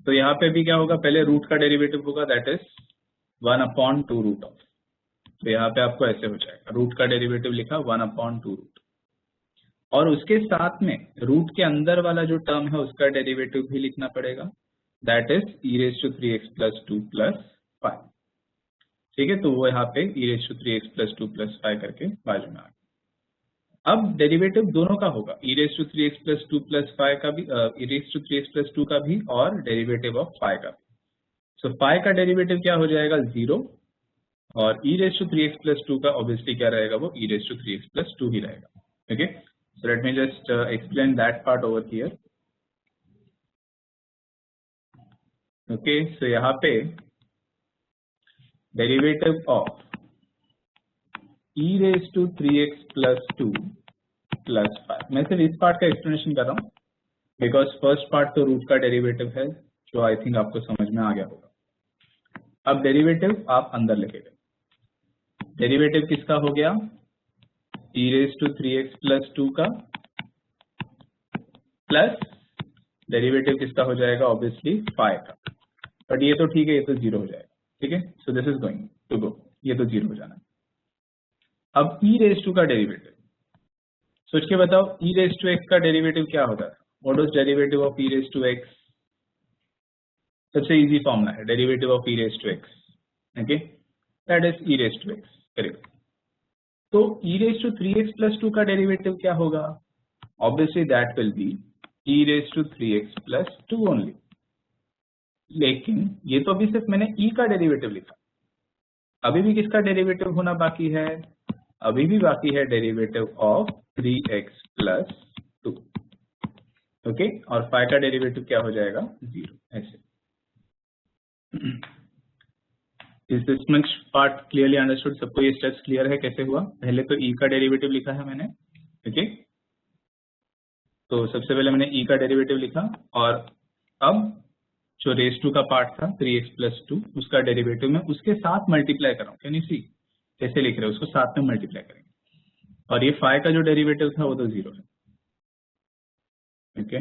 [SPEAKER 1] तो यहाँ पे भी क्या होगा, पहले रूट का डेरिवेटिव होगा दैट इज 1/2 रूट ऑफ। तो यहाँ पे आपको ऐसे हो जाएगा, रूट का डेरिवेटिव लिखा 1/2 रूट, और उसके साथ में रूट के अंदर वाला जो टर्म है उसका डेरिवेटिव भी लिखना पड़ेगा that is e raised to 3x plus 2 plus 5। ठीक है, तो वो यहाँ पे e raised to 3x plus 2 plus 5 करके बाजू में आ गया। अब डेरिवेटिव दोनों का होगा, e raised to 3x plus 2 plus 5 का भी, e raised to 3x plus 2 का भी, और डेरिवेटिव ऑफ 5 का भी। सो 5 का डेरिवेटिव क्या हो जाएगा, 0, और e raised to 3x plus 2 का ऑब्वियसली क्या रहेगा, वो e raised to 3x plus 2 ही रहेगा। Okay, so let me just explain that part over here. Okay, so यहाँ पे derivative of e raised to 3x plus 2 plus 5, मैं सिर्फ इस पार्ट का एक्सप्लेनेशन कर रहा हूँ बिकॉज फर्स्ट पार्ट तो रूट का डेरिवेटिव है जो आई थिंक आपको समझ में आ गया होगा। अब डेरिवेटिव आप अंदर लिखेंगे, डेरिवेटिव किसका हो गया, e raised to 3x plus 2 का, प्लस डेरिवेटिव किसका हो जाएगा, ऑब्वियसली 5 का, बट ये तो ठीक है, ये तो 0 हो जाएगा। ठीक है, so this is going to go, ये तो 0 हो जाना है। अब e raised to का डेरिवेटिव सोच के बताओ, e raised to x का डेरिवेटिव क्या होगा, what is derivative of e raised to x? सबसे इजी फॉर्मूला है derivative of e raised to x, okay, that is e raised to x। Correct. तो e raised to 3x plus 2 का derivative क्या होगा? Obviously that will be e raised to 3x plus 2 only. लेकिन ये तो अभी सिर्फ मैंने e का डेरिवेटिव लिखा, अभी भी किसका डेरिवेटिव होना बाकी है? अभी भी बाकी है derivative of 3x plus 2, okay. और 5 का डेरिवेटिव क्या हो जाएगा? 0। ऐसे is this much part clearly understood? सबको ये स्टेप्स क्लियर है कैसे हुआ? पहले तो e का डेरिवेटिव लिखा है मैंने, ओके। तो सबसे पहले मैंने e का डेरिवेटिव लिखा, और अब जो रेस टू का पार्ट था 3x plus 2 उसका डेरिवेटिव मैं उसके साथ मल्टीप्लाई कर रहा हूँ। कैन यू सी कैसे लिख रहे हो? उसको साथ में मल्टीप्लाई करेंगे, और ये 5 का जो डेरिवेटिव था वो तो 0 है, ओके।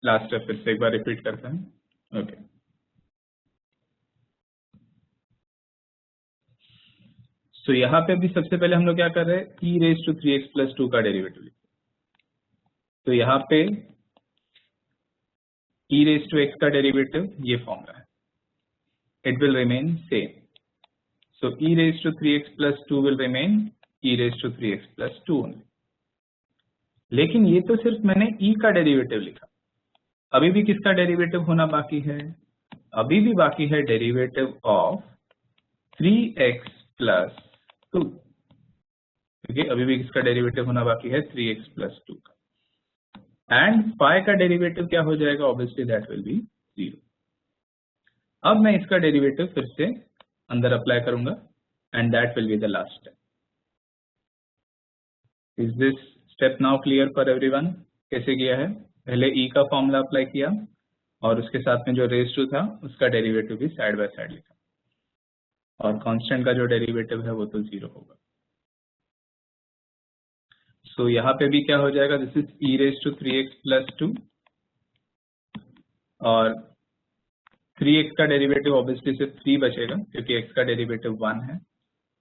[SPEAKER 1] लास्ट स्टेप फिर से एक बार रिपीट करते हैं, ओके। तो यहाँ पे भी सबसे पहले हम लोग क्या कर रहे हैं? e raised to 3x plus 2 का डेरिवेटिव लिखते हैं। तो यहाँ पे e raised to x का डेरिवेटिव ये फॉर्मूला है, it will remain same. So e raised to 3x plus 2 will remain e raised to 3x plus 2 only. लेकिन ये तो सिर्फ मैंने e का डेरिवेटिव लिखा, अभी भी किसका डेरिवेटिव होना बाकी है? अभी भी बाकी है डेरिवेटिव ऑफ 3x plus 2, ठीक। अभी भी किसका डेरिवेटिव होना बाकी है? 3x plus 2 का। एंड 5 का डेरिवेटिव क्या हो जाएगा? Obviously that will B 0। अब मैं इसका डेरिवेटिव फिर से अंदर अप्लाई करूंगा, and that will be the last step. Is this step now clear for everyone? कैसे किया है? पहले e का फॉर्मूला अप्लाई किया, और उसके साथ में जो रेस टू था उसका डेरिवेटिव भी साइड बाय साइड लिखा, और कांस्टेंट का जो डेरिवेटिव है वो तो 0 होगा। सो यहाँ पे भी क्या हो जाएगा? This is e raised to 3x plus 2, और 3x का डेरिवेटिव ऑब्वियसली सिर्फ 3 बचेगा क्योंकि x का डेरिवेटिव 1 है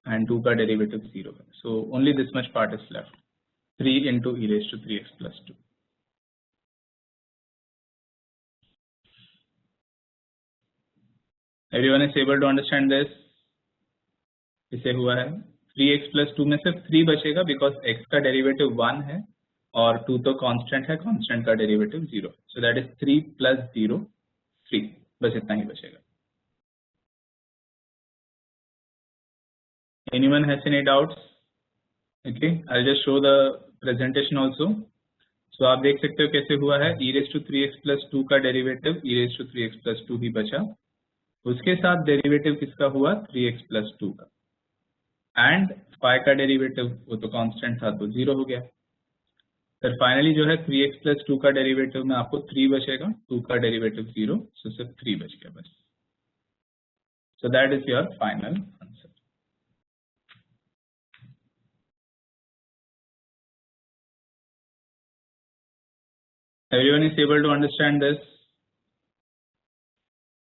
[SPEAKER 1] एंड 2 का डेरिवेटिव 0 है। So only this much part is left, 3 into e raised to 3x plus 2। Everyone is able to understand this? इसे हुआ है 3x plus 2 में सिर्फ 3 बचेगा बिकॉज x का डेरिवेटिव 1 है और 2 तो कांस्टेंट है, कांस्टेंट का derivative 0। So that is 3 plus 0 3, बस इतना ही बचेगा। Anyone has any doubts? Okay, I'll just show the presentation also. So आप देख सकते हो कैसे हुआ है। e raised to 3x plus 2 का derivative e raised to 3x plus 2 ही बचा, उसके साथ डेरिवेटिव किसका हुआ? 3x plus 2 का, एंड 5 का डेरिवेटिव वो तो कांस्टेंट था तो 0 हो गया। फिर फाइनली जो है 3x plus 2 का डेरिवेटिव में आपको 3 बचेगा, 2 का डेरिवेटिव 0, सो सिर्फ 3 बच गया बस। सो that is your final answer. Everyone is able to understand this?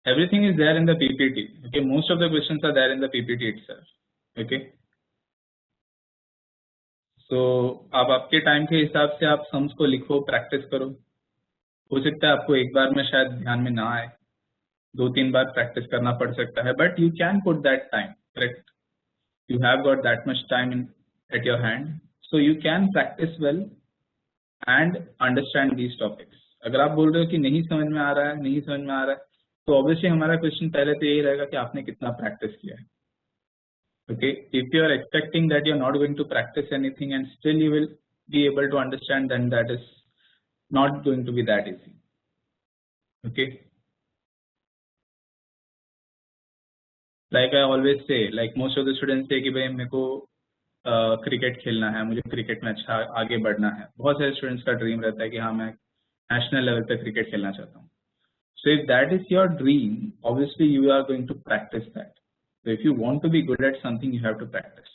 [SPEAKER 1] Everything is there in the PPT. Okay, most of the questions are there in the PPT itself. Okay. So आप आपके time के हिसाब से आप sums को लिखो, practice करो। हो सकता है आपको एक बार में शायद ध्यान में ना आए, 2-3 बार प्रैक्टिस करना पड़ सकता है, but you can put that time, correct? You have got that much time at your hand, so you can practice well and understand these topics. अगर आप बोल रहे हो कि नहीं समझ में आ रहा है, नहीं समझ में आ रहा है, तो ऑब्वियसली हमारा क्वेश्चन पहले तो यही रहेगा कि आपने कितना प्रैक्टिस किया है। Okay, if you are expecting that you are not going to practice anything and still you will be able to understand, then that is not going to be that easy. Okay, like I always say, like most of the students say कि भाई मेरे को cricket खेलना है, मुझे cricket में अच्छा आगे बढ़ना है। बहुत सारे स्टूडेंट्स का ड्रीम रहता है कि हाँ मैं नेशनल लेवल पे क्रिकेट खेलना चाहता हूँ। So if that is your dream, obviously you are going to practice that. So if you want to be good at something, you have to practice.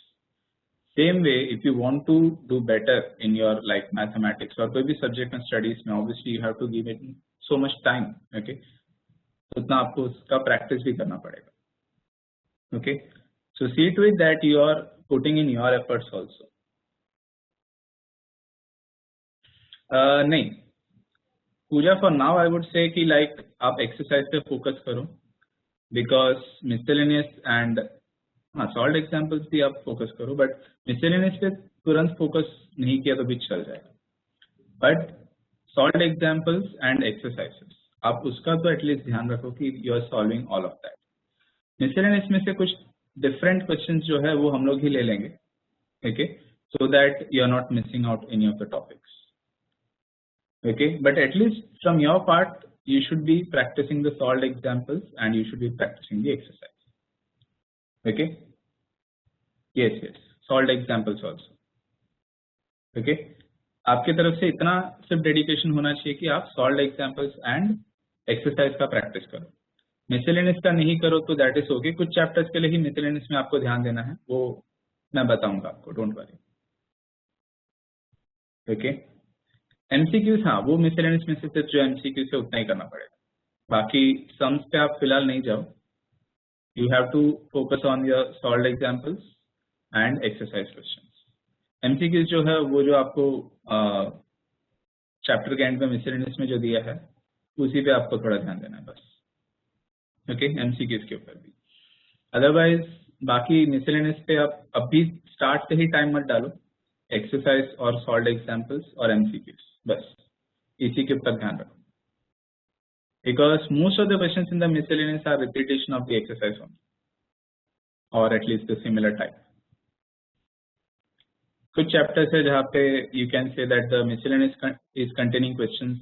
[SPEAKER 1] Same way, if you want to do better in your like mathematics or कोई भी subject में studies में, obviously you have to give it so much time. Okay, तो उतना आपको उसका practice भी करना पड़ेगा। Okay, so see to it that you are putting in your efforts also. नहीं, पूजा for now I would say कि like आप exercise पे focus करो, because miscellaneous and हाँ सॉल्व एग्जाम्पल्स भी आप फोकस करो, बट मिसलेनियस पे तुरंत फोकस नहीं किया तो भी चल जाएगा। But solve examples and exercises आप उसका तो एटलीस्ट ध्यान रखो कि you are solving all of that. Miscellaneous में से कुछ डिफरेंट क्वेश्चंस जो है वो हम लोग ही ले लेंगे, okay, so that you are not missing out any of the topics, okay, but at least from your part you should be practicing the solved examples and you should be practicing the exercise, okay, yes, solved examples also, okay, आपके तरफ से इतना सिर्फ dedication होना चाहिए कि आप solve examples and exercise का प्रैक्टिस करो। मिसलेनियस का नहीं करो तो दैट इज ओके, कुछ चैप्टर्स के लिए ही मिसलेनियस में आपको ध्यान देना है, वो मैं बताऊंगा आपको, डोंट वरी, ओके। एमसीक्यूज हाँ वो मिसलेनियस में से सिर्फ जो एमसीक्यू से उतना ही करना पड़ेगा, बाकी सम्स पे आप फिलहाल नहीं जाओ। You have to focus on your solved examples and exercise questions. MCQs जो है वो जो आपको चैप्टर के एंड में मिसलेनियस में जो दिया है उसी पे आपको थोड़ा ध्यान देना है बस, ओके, एमसीक्यूज के ऊपर भी। अदरवाइज बाकी मिसलेनियस पे आप अभी स्टार्ट से ही टाइम मत डालो, एक्सरसाइज और सॉल्व्ड एग्जांपल्स और एमसीक्यूज बस इसी के ऊपर ध्यान रखो, because most of the questions in the miscellaneous are repetition of the exercise only और एटलीस्ट द सिमिलर टाइप। कुछ चैप्टर्स है जहाँ पे you can say that the miscellaneous is containing questions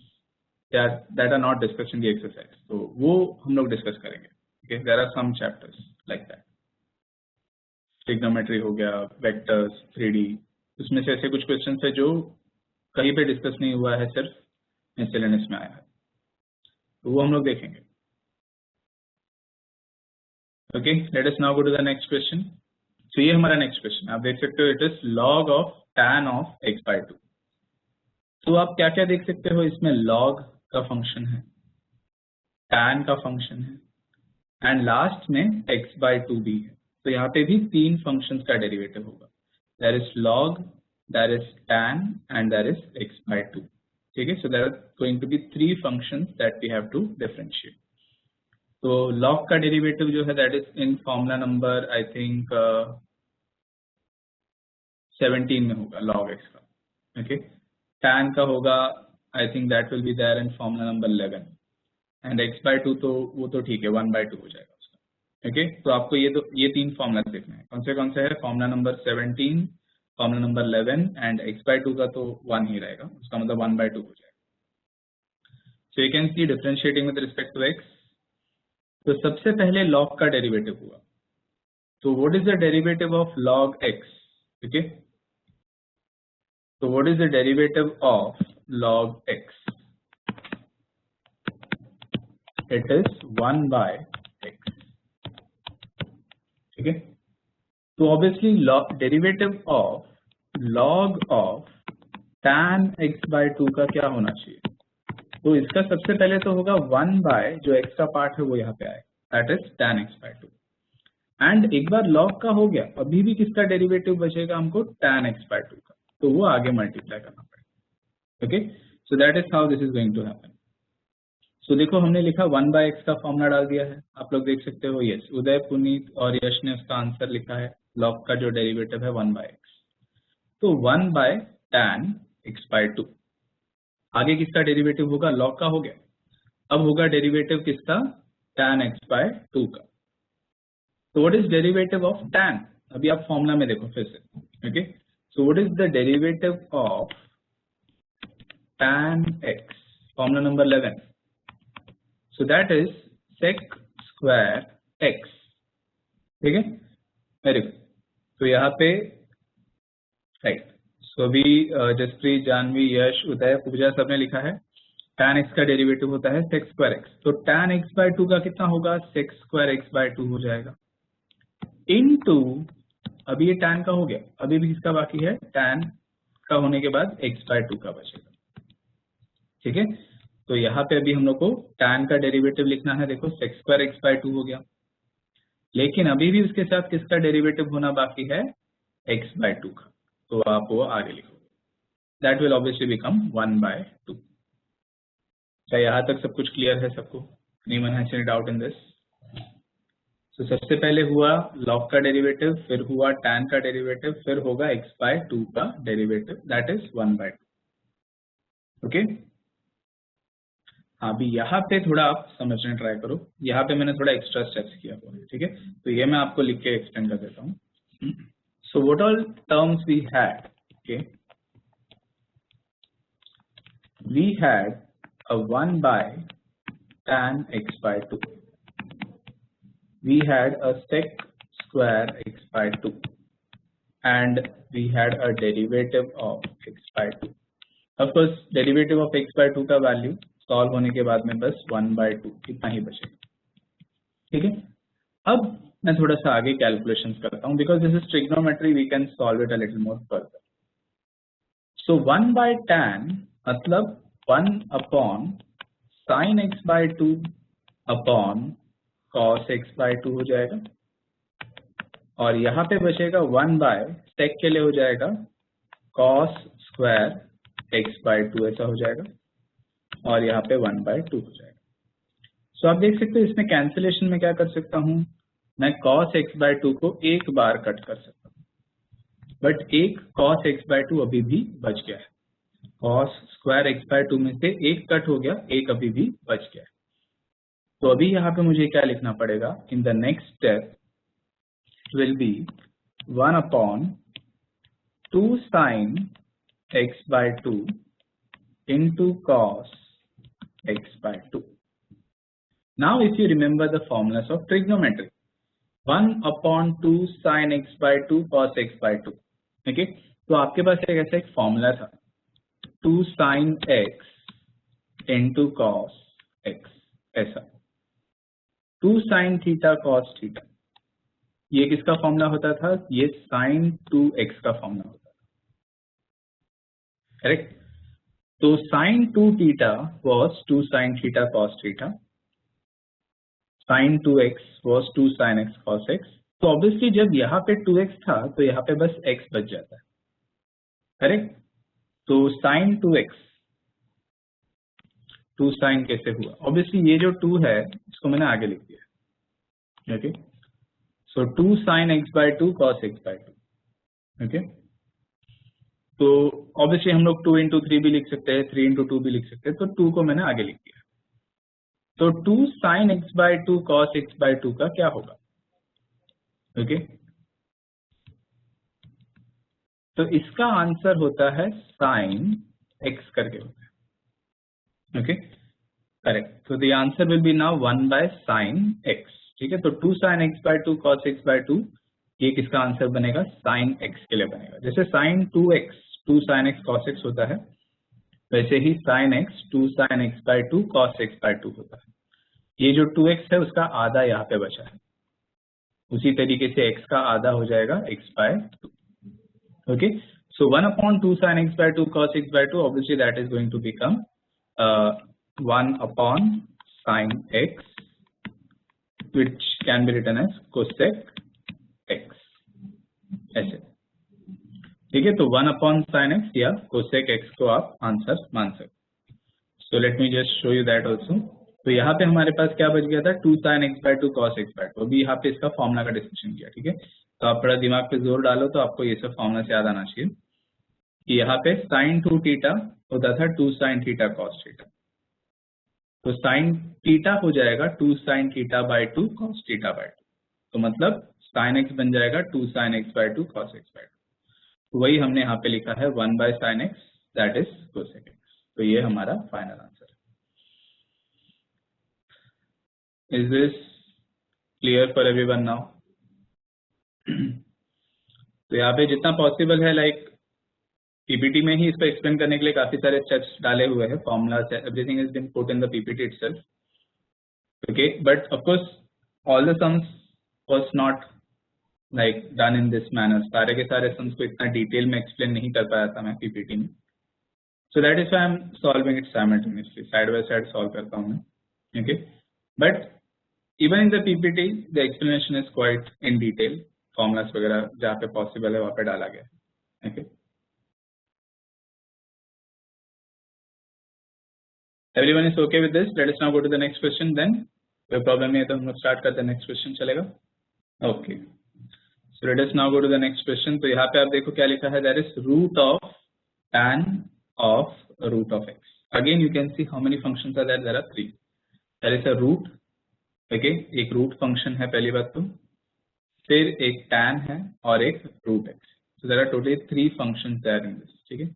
[SPEAKER 1] that are not discussed in the exercise, तो वो हम लोग discuss करेंगे, okay. There are some chapters like that, trigonometry हो गया, वेक्टर्स, 3D, उसमें से ऐसे कुछ क्वेश्चंस है जो कहीं पे डिस्कस नहीं हुआ है, सिर्फ मिसलेनियस में आया है, तो वो हम लोग देखेंगे, okay. Let us now go to the next question. तो ये हमारा नेक्स्ट क्वेश्चन आप देख सकते हो, it is log of tan of x/2। तो आप क्या क्या देख सकते हो इसमें, log का फंक्शन है, tan का फंक्शन है एंड लास्ट में x/2 भी है, तो यहाँ पे भी तीन फंक्शंस का डेरिवेटिव होगा, there is log, there is tan and there is x/2, ठीक है। So there are going to be three functions that we have to differentiate. तो log का डेरिवेटिव जो है that is in formula number I think 17 में होगा log x का, okay. tan का होगा I think that will be there in formula number 11 and x/2 तो वो तो ठीक है 1/2 हो जाएगा उसका, ओके। तो आपको ये तीन फॉर्मूला देखना है, कौन से है, formula number 17, formula number 11 and x/2 का तो 1 ही रहेगा, उसका मतलब 1/2 हो जाएगा। So you can see differentiating with respect to x, तो सबसे पहले log का डेरिवेटिव हुआ, तो what is the derivative of log x, okay. So what is the derivative of log x? It is 1/x, ठीक है। तो obviously derivative of log of tan x/2 का क्या होना चाहिए, तो इसका सबसे पहले तो होगा 1 जो x का पार्ट है वो यहाँ पे आए, that is tan x/2, and एक बार log का हो गया अभी भी किसका डेरिवेटिव बचेगा हमको, tan x/2 का, तो वो आगे मल्टीप्लाई करना पड़ेगा, okay. So that is how this is going to happen. So देखो हमने लिखा 1/x का फॉर्मूला डाल दिया है, आप लोग देख सकते हो, यस, उदय, पुनीत और यश ने उसका आंसर लिखा है, log का जो डेरिवेटिव है 1/x, तो 1/tan x/2। आगे किसका डेरिवेटिव होगा, log का हो गया, अब होगा डेरिवेटिव किसका, tan x/2 का। तो what is derivative of tan, अभी आप फॉर्मूला में देखो फिर से, okay. So what is the derivative of tan x? Formula number 11. So that is sec square x, ठीक है, वेरी गुड। तो यहाँ पे राइट, सो अभी जसप्रीत, जानवी, यश, उदय, पूजा सबने लिखा है tan x का डेरिवेटिव होता है sec square x, तो tan x/2 का कितना होगा, sec square x/2 हो जाएगा, इनटू अभी ये tan का हो गया, अभी भी किसका बाकी है, tan का होने के बाद x/2 का बचेगा, ठीक है। तो यहाँ पे अभी हम लोग को tan का डेरिवेटिव लिखना है, देखो sec square x/2 हो गया, लेकिन अभी भी उसके साथ किसका डेरिवेटिव होना बाकी है, x/2 का, तो आप वो आगे लिखोगे, दैट विल ऑब्वियसली बिकम 1/2। क्या यहाँ तक सब कुछ क्लियर है सबको, anyone has any doubt in this? तो सबसे पहले हुआ log का डेरिवेटिव, फिर हुआ tan का डेरिवेटिव, फिर होगा x/2 का डेरिवेटिव, दैट इज 1/2. ओके. हाँ, अभी यहाँ पे थोड़ा आप समझने ट्राई करो. यहाँ पे मैंने थोड़ा एक्स्ट्रा स्टेप्स किया हुआ है. ठीक है, तो ये मैं आपको लिख के एक्सप्लेन कर देता हूँ. So what all terms we had. Okay, we had a 1/tan x/2. We had a sec square x/2 and we had a derivative of x/2. Of course, derivative of x/2 का value solve होने के बाद में बस 1/2 इतना ही बचेगा. ठीक है, अब मैं थोड़ा सा आगे कैलकुलेशंस करता हूँ because this is trigonometry, we can solve it a little more further. So 1/tan मतलब 1/sin x/2 upon cos x/2 हो जाएगा, और यहाँ पे बचेगा 1/sec के लिए हो जाएगा cos स्क्वायर x/2 ऐसा हो जाएगा, और यहाँ पे 1/2 हो जाएगा. सो आप देख सकते हो इसमें कैंसिलेशन में क्या कर सकता हूँ, मैं cos x/2 को एक बार कट कर सकता हूँ, बट एक cos x/2 अभी भी बच गया है. cos स्क्वायर x/2 में से एक कट हो गया, एक अभी भी बच गया. तो अभी यहाँ पे मुझे क्या लिखना पड़ेगा, in the next step will be 1/2 sin x/2 into cos x/2. Now if you remember the formulas of trigonometry, 1/2 sin x/2 cos x/2. Okay, तो आपके पास एक ऐसा एक फॉर्मूला था 2 sin x into cos x, ऐसा 2 sin थीटा cos थीटा. ये किसका formula होता था, ये sin 2x का फॉर्मूला होता था. करेक्ट. तो sin 2 theta was 2 sin theta cos theta, sin 2x was 2 sin x cos x. तो ऑब्वियसली जब यहाँ पे 2x था तो यहाँ पे बस x बच जाता है. करेक्ट. तो sin 2x 2 sin कैसे हुआ, ऑब्वियसली ये जो 2 है इसको मैंने आगे लिख दिया. ओके, सो 2 sin x/2 cos x/2. Okay, तो ऑब्वियसली हम लोग 2 into 3 भी लिख सकते हैं, 3 into 2 भी लिख सकते हैं, तो 2 को मैंने आगे लिख दिया. तो 2 sin x/2 cos x/2 का क्या होगा. ओके, तो इसका आंसर होता है sin x करके होता है. Okay, correct. तो the answer will be now 1/sin x. ठीक है, तो 2 sin x/2 cos x/2 ये किसका आंसर बनेगा, sin x के लिए बनेगा. जैसे sin 2x 2 sin x cos x होता है, वैसे ही sin x 2 sin x/2 cos x/2 होता है. ये जो 2x है उसका आधा यहाँ पे बचा है, उसी तरीके से x का आधा हो जाएगा x/2. Okay, so 1/2 sin x/2 cos x/2, obviously that is going to become 1/sin x, which can be written as cosec x. ऐसे. ठीक है, तो 1/sin x या cosec x को आप आंसर मान सकते. सो let me just show you that also. तो यहाँ पे हमारे पास क्या बच गया था, 2 sin x/2 cos x/2. अभी यहाँ पे इसका फॉर्मूला का डिस्कशन किया. ठीक है, तो आप थोड़ा दिमाग पे जोर डालो तो आपको ये सब फॉर्मूला से याद आना चाहिए कि यहाँ पे sin 2 थीटा होता था 2 sin थीटा cos थीटा, तो sin थीटा हो जाएगा 2 sin थीटा/2 cos थीटा/2. तो मतलब sin x बन जाएगा 2 sin x/2 cos x/2. तो वही हमने यहाँ पे लिखा है 1/sin x, that is cosec x. तो ये हमारा फाइनल आंसर है. Is this clear for everyone now? तो यहाँ पे जितना पॉसिबल है, लाइक पीपीटी में ही इसको एक्सप्लेन करने के लिए काफी सारे स्टेप्स डाले हुए हैं, फॉर्मूलास है, everything is been put in the PPT itself. Okay, but of course all the sums was not like done in this manner. सारे के सारे सम्स को इतना डिटेल में एक्सप्लेन नहीं कर पाया था मैं पीपीटी में. सो that is why I am solving it simultaneously, side by side solve करता हूँ मैं. Okay, but even in the PPT the explanation is quite in detail. Formulas वगैरह जहाँ पे पॉसिबल है वहाँ पे डाला गया. Okay, everyone is okay with this? Let us now go to the next question then. कोई प्रॉब्लम नहीं है तो हम लोग स्टार्ट करते हैं. नेक्स्ट क्वेश्चन चलेगा. Okay, so let us now go to the next question. तो यहाँ पे आप देखो क्या लिखा है, that is root of tan of root of x. Again you can see how many functions are there. There are 3. There is a root, okay, एक root function है पहली बात तो, फिर एक tan है और एक root x. So there are totally 3 functions there in this. ठीक है,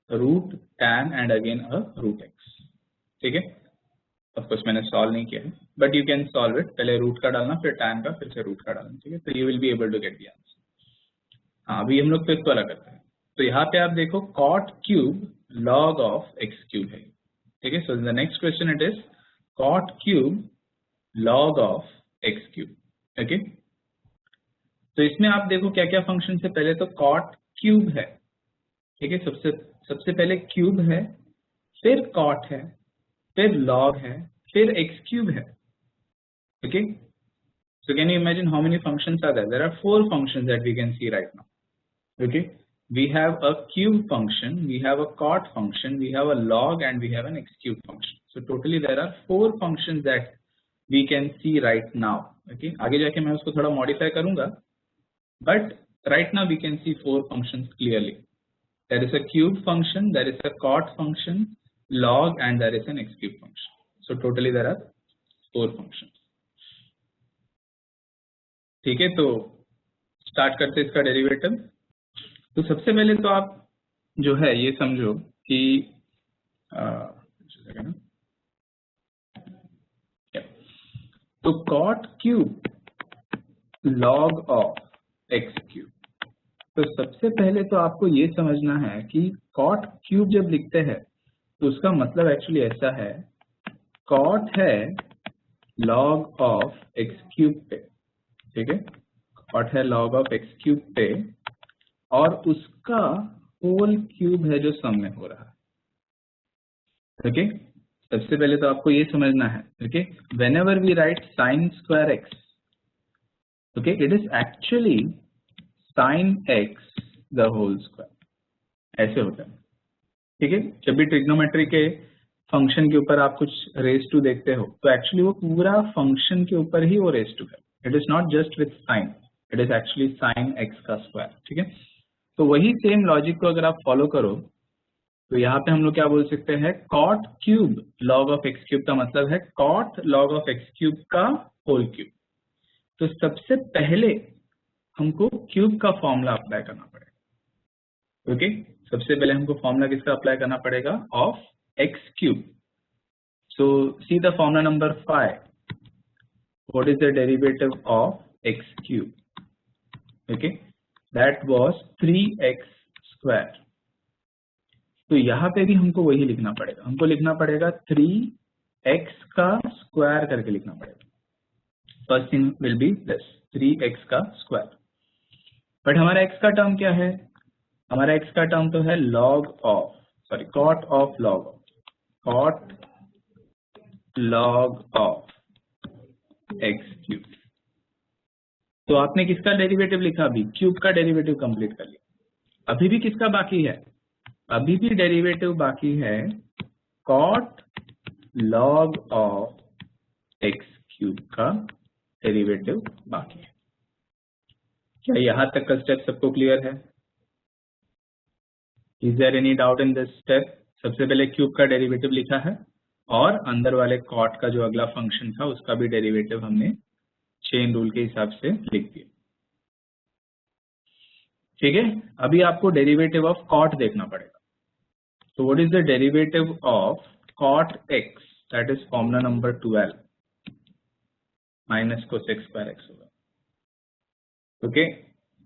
[SPEAKER 1] root, tan and again a root x. ठीक है, ऑफ कोर्स मैंने सॉल्व नहीं किया है, but you can solve it. पहले रूट का डालना, फिर tan का, फिर से रूट का डालना। ठीक है, तो you will be able to get the answer. हाँ, अभी हम लोग फिफ्थ वाला करते हैं। तो यहाँ पे आप देखो cot cube log of x cube है। ठीक है, so the next question it is cot cube log of x cube. Okay, तो इसमें आप देखो क्या क्या फंक्शन है। पहले तो cot क्यूब है। ठीक है, सबसे पहले क्यूब है, फिर cot है, फिर log है, फिर x क्यूब है। Okay, so can you imagine how many functions are there? There are 4 functions that we can see right now. Okay, we have a cube function, we have a cot function, we have a log and we have an x cube function. So totally there are 4 functions that we can see right now. Okay, आगे जाके मैं उसको थोड़ा modify करूंगा, but right now we can see 4 functions clearly. There is a cube function, there is a cot function, log and there is an x cube function. So totally there are 4 functions. ठीक है, तो start करते इसका derivative. तो सबसे पहले तो आप जो है ये समझो कि तो cot cube log of x cube. तो सबसे पहले तो आपको ये समझना है कि cot क्यूब जब लिखते हैं तो उसका मतलब एक्चुअली ऐसा है, cot है log ऑफ x क्यूब पे। ठीक है, cot है log ऑफ x क्यूब पे और उसका होल क्यूब है जो सम में हो रहा है। ओके, सबसे पहले तो आपको ये समझना है, okay, whenever we write sin square x, okay, it is actually sin x the whole square, ऐसे होता है। ठीक है, जब भी ट्रिग्नोमेट्री के फंक्शन के ऊपर आप कुछ रेज टू देखते हो तो एक्चुअली वो पूरा फंक्शन के ऊपर ही वो रेज टू है। It is not just with sine, it is actually sin x का स्क्वायर। ठीक है, तो वही सेम लॉजिक को अगर आप फॉलो करो तो यहाँ पे हम लोग क्या बोल सकते हैं, cot cube log of x cube का मतलब है cot log of x cube का होल क्यूब। तो सबसे पहले हमको क्यूब का फॉर्मूला अप्लाई करना पड़ेगा। ओके, सबसे पहले हमको फॉर्मूला किसका अप्लाई करना पड़ेगा, of x cube. So see the formula number 5, what is the derivative of x cube? Okay, that was 3x square. तो यहाँ पे भी हमको वही लिखना पड़ेगा, हमको लिखना पड़ेगा 3x का स्क्वायर करके लिखना पड़ेगा। First thing will be this 3x का स्क्वायर। बट हमारा x का टर्म क्या है, हमारा x का टर्म तो है cot of log of x cube. तो आपने किसका डेरिवेटिव लिखा, अभी क्यूब का डेरिवेटिव कंप्लीट कर लिया। अभी भी किसका बाकी है, अभी भी डेरिवेटिव बाकी है cot log of x cube का डेरिवेटिव बाकी है। क्या यहां तक का स्टेप सबको क्लियर है? Is there any doubt in this step? सबसे पहले क्यूब का डेरिवेटिव लिखा है और अंदर वाले cot का जो अगला फंक्शन था उसका भी डेरिवेटिव हमने चेन रूल के हिसाब से लिख दिया। ठीक है, अभी आपको डेरिवेटिव ऑफ cot देखना पड़ेगा। तो what is the derivative of cot x? That is formula number 12 minus cosec square x होगा। Okay,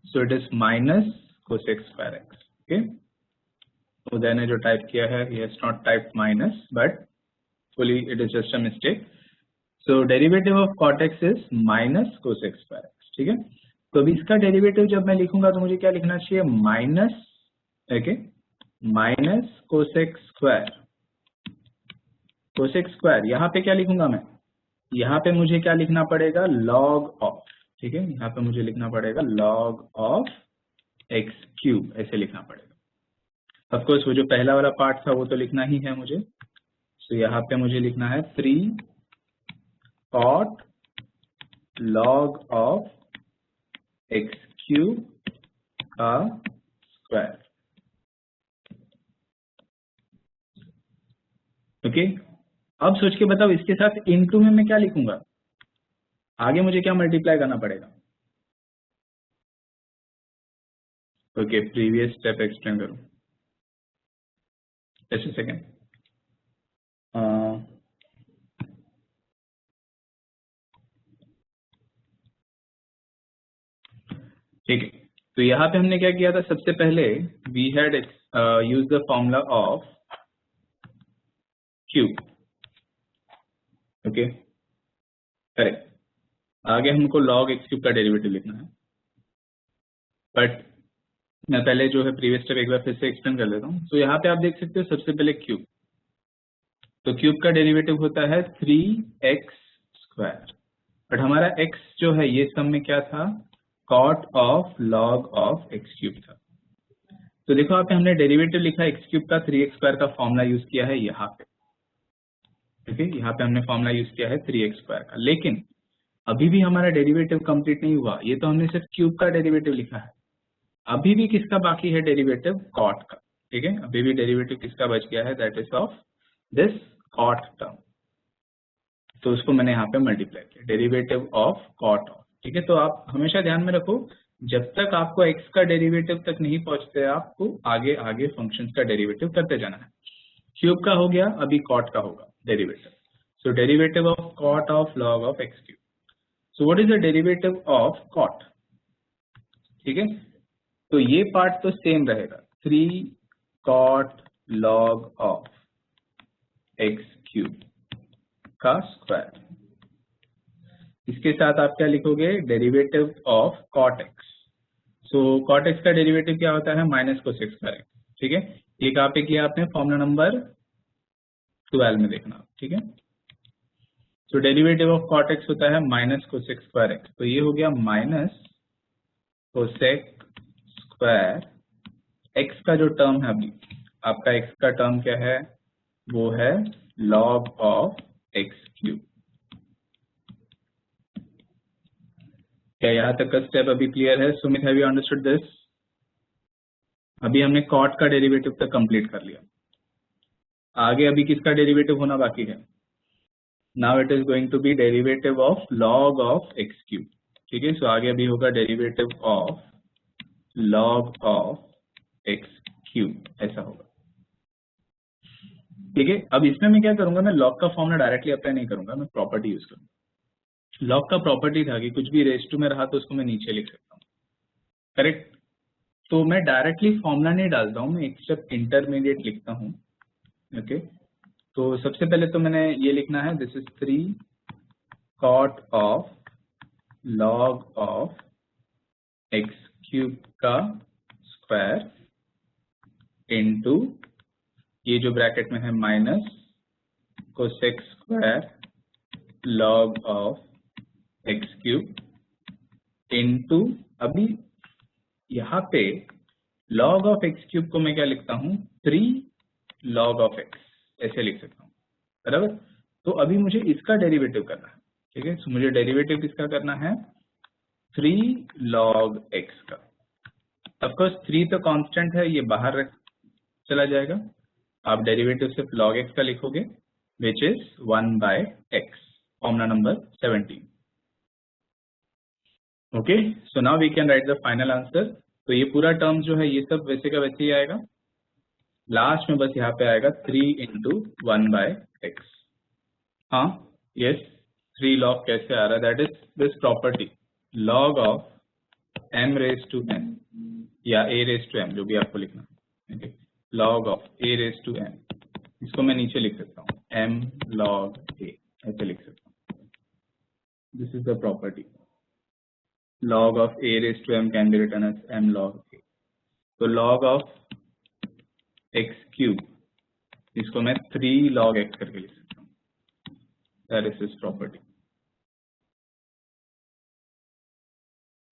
[SPEAKER 1] so it is minus cosec square x। Okay, Uday ने जो टाइप किया है, he has not typed minus but fully it is just a mistake. So derivative of cot x is minus cosec square x। ठीक है, तो अभी इसका derivative जब मैं लिखूंगा तो मुझे क्या लिखना चाहिए, minus, okay, minus cosec square. यहाँ पे क्या लिखूंगा मैं, यहाँ पे मुझे क्या लिखना पड़ेगा, लॉग ऑफ। ठीक है, यहाँ पे मुझे लिखना पड़ेगा लॉग ऑफ एक्स क्यूब, ऐसे लिखना पड़ेगा। ऑफ कोर्स वो जो पहला वाला पार्ट था वो तो लिखना ही है मुझे। तो यहाँ पे मुझे लिखना है 3 cot log of x cube का स्क्वायर। ओके, अब सोच के बताओ इसके साथ इनटू में मैं क्या लिखूंगा, आगे मुझे क्या मल्टीप्लाई करना पड़ेगा। ओके, प्रीवियस स्टेप एक्सप्लेन करूं, जस्ट अ सेकेंड। ठीक है, तो यहाँ पे हमने क्या किया था, सबसे पहले we had use the formula of cube. Okay, correct. आगे हमको log x क्यूब का डेरिवेटिव लिखना है, बट मैं पहले जो है प्रीवियस स्टेप एक बार फिर से एक्सप्लेन कर लेता हूँ। तो यहाँ पे आप देख सकते हो सबसे पहले क्यूब, तो क्यूब का डेरिवेटिव होता है 3x स्क्वायर, बट हमारा x जो है ये सम में क्या था, cot of log of x cube था। तो देखो आप हमने डेरिवेटिव लिखा x क्यूब का 3x स्क्वायर का फॉर्मूला यूज किया है यहाँ पे। ठीक है, यहाँ पे हमने फॉर्मूला यूज किया है 3x स्क्वायर का, लेकिन अभी भी हमारा डेरिवेटिव कंप्लीट नहीं हुआ, ये तो हमने सिर्फ क्यूब का डेरिवेटिव लिखा है। अभी भी किसका बाकी है डेरिवेटिव, कॉट का। ठीक है, अभी भी डेरिवेटिव किसका बच गया है, that is of this cot term. तो उसको मैंने यहाँ पे मल्टीप्लाई किया, डेरिवेटिव ऑफ कॉट ऑफ। ठीक है, तो आप हमेशा ध्यान में रखो, जब तक आपको x का डेरिवेटिव तक नहीं पहुंचते, आपको आगे आगे फंक्शंस का डेरिवेटिव करते जाना है। क्यूब का हो गया, अभी कॉट का होगा derivative. So derivative of cot of log of x cube. So what is the derivative of cot. ठीक है, तो ये पार्ट तो सेम रहेगा, 3 cot log of x cube का स्क्वायर। इसके साथ आप क्या लिखोगे, derivative of cot x। So cot x का डेरिवेटिव क्या होता है, माइनस cos x स्क्वायर। ठीक है, ये कहाँ पे किया आपने, फॉर्मूला नंबर 12 में देखना। ठीक है, so derivative of cot x होता है minus cos x square x, तो ये हो गया minus cos x square x का जो टर्म है, अभी आपका x का टर्म क्या है, वो है log ऑफ x क्यूब। क्या यहाँ तक का स्टेप अभी क्लियर है Sumit, have you understood this. अभी हमने कॉट का डेरिवेटिव तक कंप्लीट कर लिया, आगे अभी किसका डेरिवेटिव होना बाकी है, now it is going to be derivative of log of x cube. ठीक है, सो आगे अभी होगा derivative of log of x cube, ऐसा होगा। ठीक है, अब इसमें मैं क्या करूंगा, मैं log का फॉर्मूला डायरेक्टली अप्लाई नहीं करूंगा, मैं प्रॉपर्टी यूज करूंगा। log का प्रॉपर्टी था कि कुछ भी रेस टू में रहा तो उसको मैं नीचे लिख सकता हूँ। करेक्ट, तो मैं डायरेक्टली फॉर्मूला नहीं डालता हूँ, मैं एक स्टेप इंटरमीडिएट लिखता हूँ। ओके, तो सबसे पहले तो मैंने ये लिखना है, this is 3 cot of log of x cube का स्क्वायर इनटू ये जो ब्रैकेट में है minus cos x square log of x cube into, अभी यहाँ पे log ऑफ x क्यूब को मैं क्या लिखता हूँ, 3 log ऑफ x, ऐसे लिख सकता हूँ। बराबर, तो अभी मुझे इसका डेरिवेटिव करना है। ठीक है, तो मुझे डेरिवेटिव किसका करना है, 3 log x का। ऑफ कोर्स 3 तो कांस्टेंट है, ये बाहर चला जाएगा, आप डेरिवेटिव सिर्फ log x का लिखोगे, which is 1/x, formula number 17। Okay, so now we can write the final answer. तो ये पूरा टर्म जो है ये सब वैसे का वैसे ही आएगा, लास्ट में बस यहाँ पे आएगा 3 × 1/x। हाँ, यस, 3 log कैसे आ रहा है, that is this property log of m raise to n या a रेज टू m, जो भी आपको लिखना है। okay? log of a raise to m, इसको मैं नीचे लिख सकता हूँ m log a, ऐसे लिख सकता हूँ। This is the property log of a raised to m can be written as m log a. तो log of x cube, इसको मैं 3 log x करके लिख सकता हूँ, that is this property।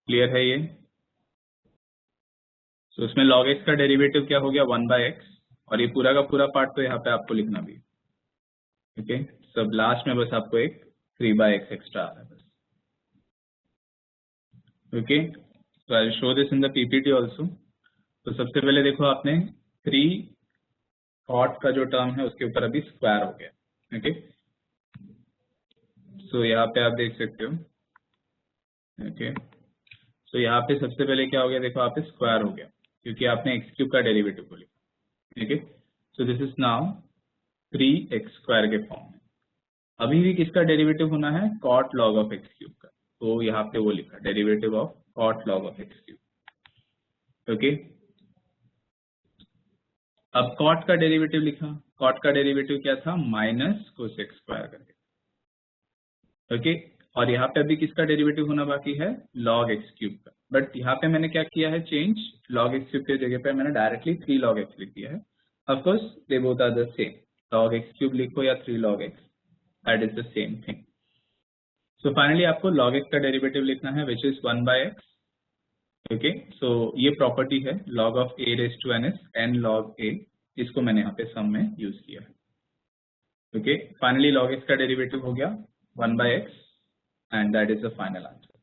[SPEAKER 1] Clear है ये। तो उसमें log x का डेरिवेटिव क्या हो गया, 1/x, और ये पूरा का पूरा पार्ट तो यहाँ पे आपको लिखना भी। ओके, सब लास्ट में बस आपको एक 3/x एक्स्ट्रा आ रहा है बस। Okay, So I'll show this in the PPT also. तो सबसे पहले देखो आपने 3 cot का जो टर्म है उसके ऊपर अभी स्क्वायर हो गया, ओके। सो यहाँ पे आप देख सकते हो, ओके। सो यहाँ पे सबसे पहले क्या हो गया, देखो यहाँ पे स्क्वायर हो गया क्योंकि आपने एक्स क्यूब का डेरिवेटिव को लिखा, okay. So this is now 3x square के फॉर्म में। अभी भी किसका डेरिवेटिव होना है, cot log of x cube का। तो यहाँ पे वो लिखा derivative of cot log of x cube, okay. अब कॉट का डेरिवेटिव लिखा, कॉट का डेरिवेटिव क्या था, माइनस कोसेक स्क्वायर करके, ओके। और यहाँ पे अभी किसका डेरिवेटिव होना बाकी है, लॉग एक्स क्यूब का। बट यहाँ पे मैंने क्या किया है, चेंज, लॉग एक्स क्यूब के जगह पे मैंने डायरेक्टली 3 लॉग एक्स लिख दिया है। Of course they both are the same, log x cube लिखो या 3 log x, that is the same thing. So finally आपको log x का डेरिवेटिव लिखना है विच इज 1/x, ओके। सो ये प्रॉपर्टी है log of a raised to n n log a, इसको मैंने यहाँ पे सम में यूज किया है, ओके। फाइनली log x का डेरिवेटिव हो गया 1/x and that is the final answer.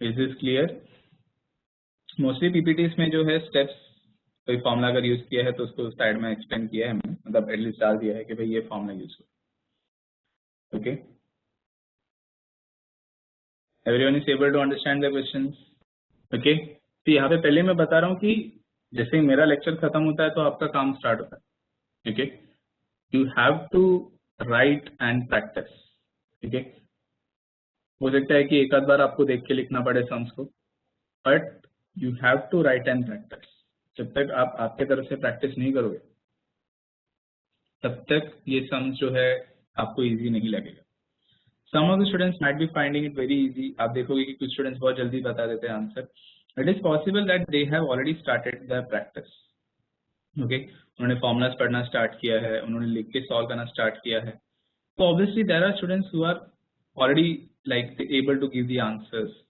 [SPEAKER 1] Is this clear? Mostly PPTs में जो है स्टेप्स, कोई फॉर्मूला अगर यूज किया है तो उसको साइड में एक्सप्लेन किया है हमने, मतलब एटलीस्ट डाल दिया है कि भाई ये फॉर्मूला यूज हो, okay, everyone is able to understand the questions, okay। तो यहाँ पे पहले मैं बता रहा हूँ कि जैसे ही मेरा लेक्चर खत्म होता है तो आपका काम स्टार्ट होता है, okay। You have to write and practice, okay। हो सकता है कि एक आध बार आपको देख के लिखना पड़े सम्स को, but you have to write and practice। जब तक आप आपके तरफ से प्रैक्टिस नहीं करोगे तब तक ये सम्स जो है आपको इजी नहीं लगेगा। Some of the students might be finding it very easy। आप देखोगे कि कुछ स्टूडेंट्स बहुत जल्दी बता देते हैं answer. It is possible that they have already started their practice, okay। उन्होंने फॉर्मूलाज पढ़ना स्टार्ट किया है, उन्होंने लिख के सॉल्व करना स्टार्ट किया है। तो obviously there are students who are already like able to give the answers.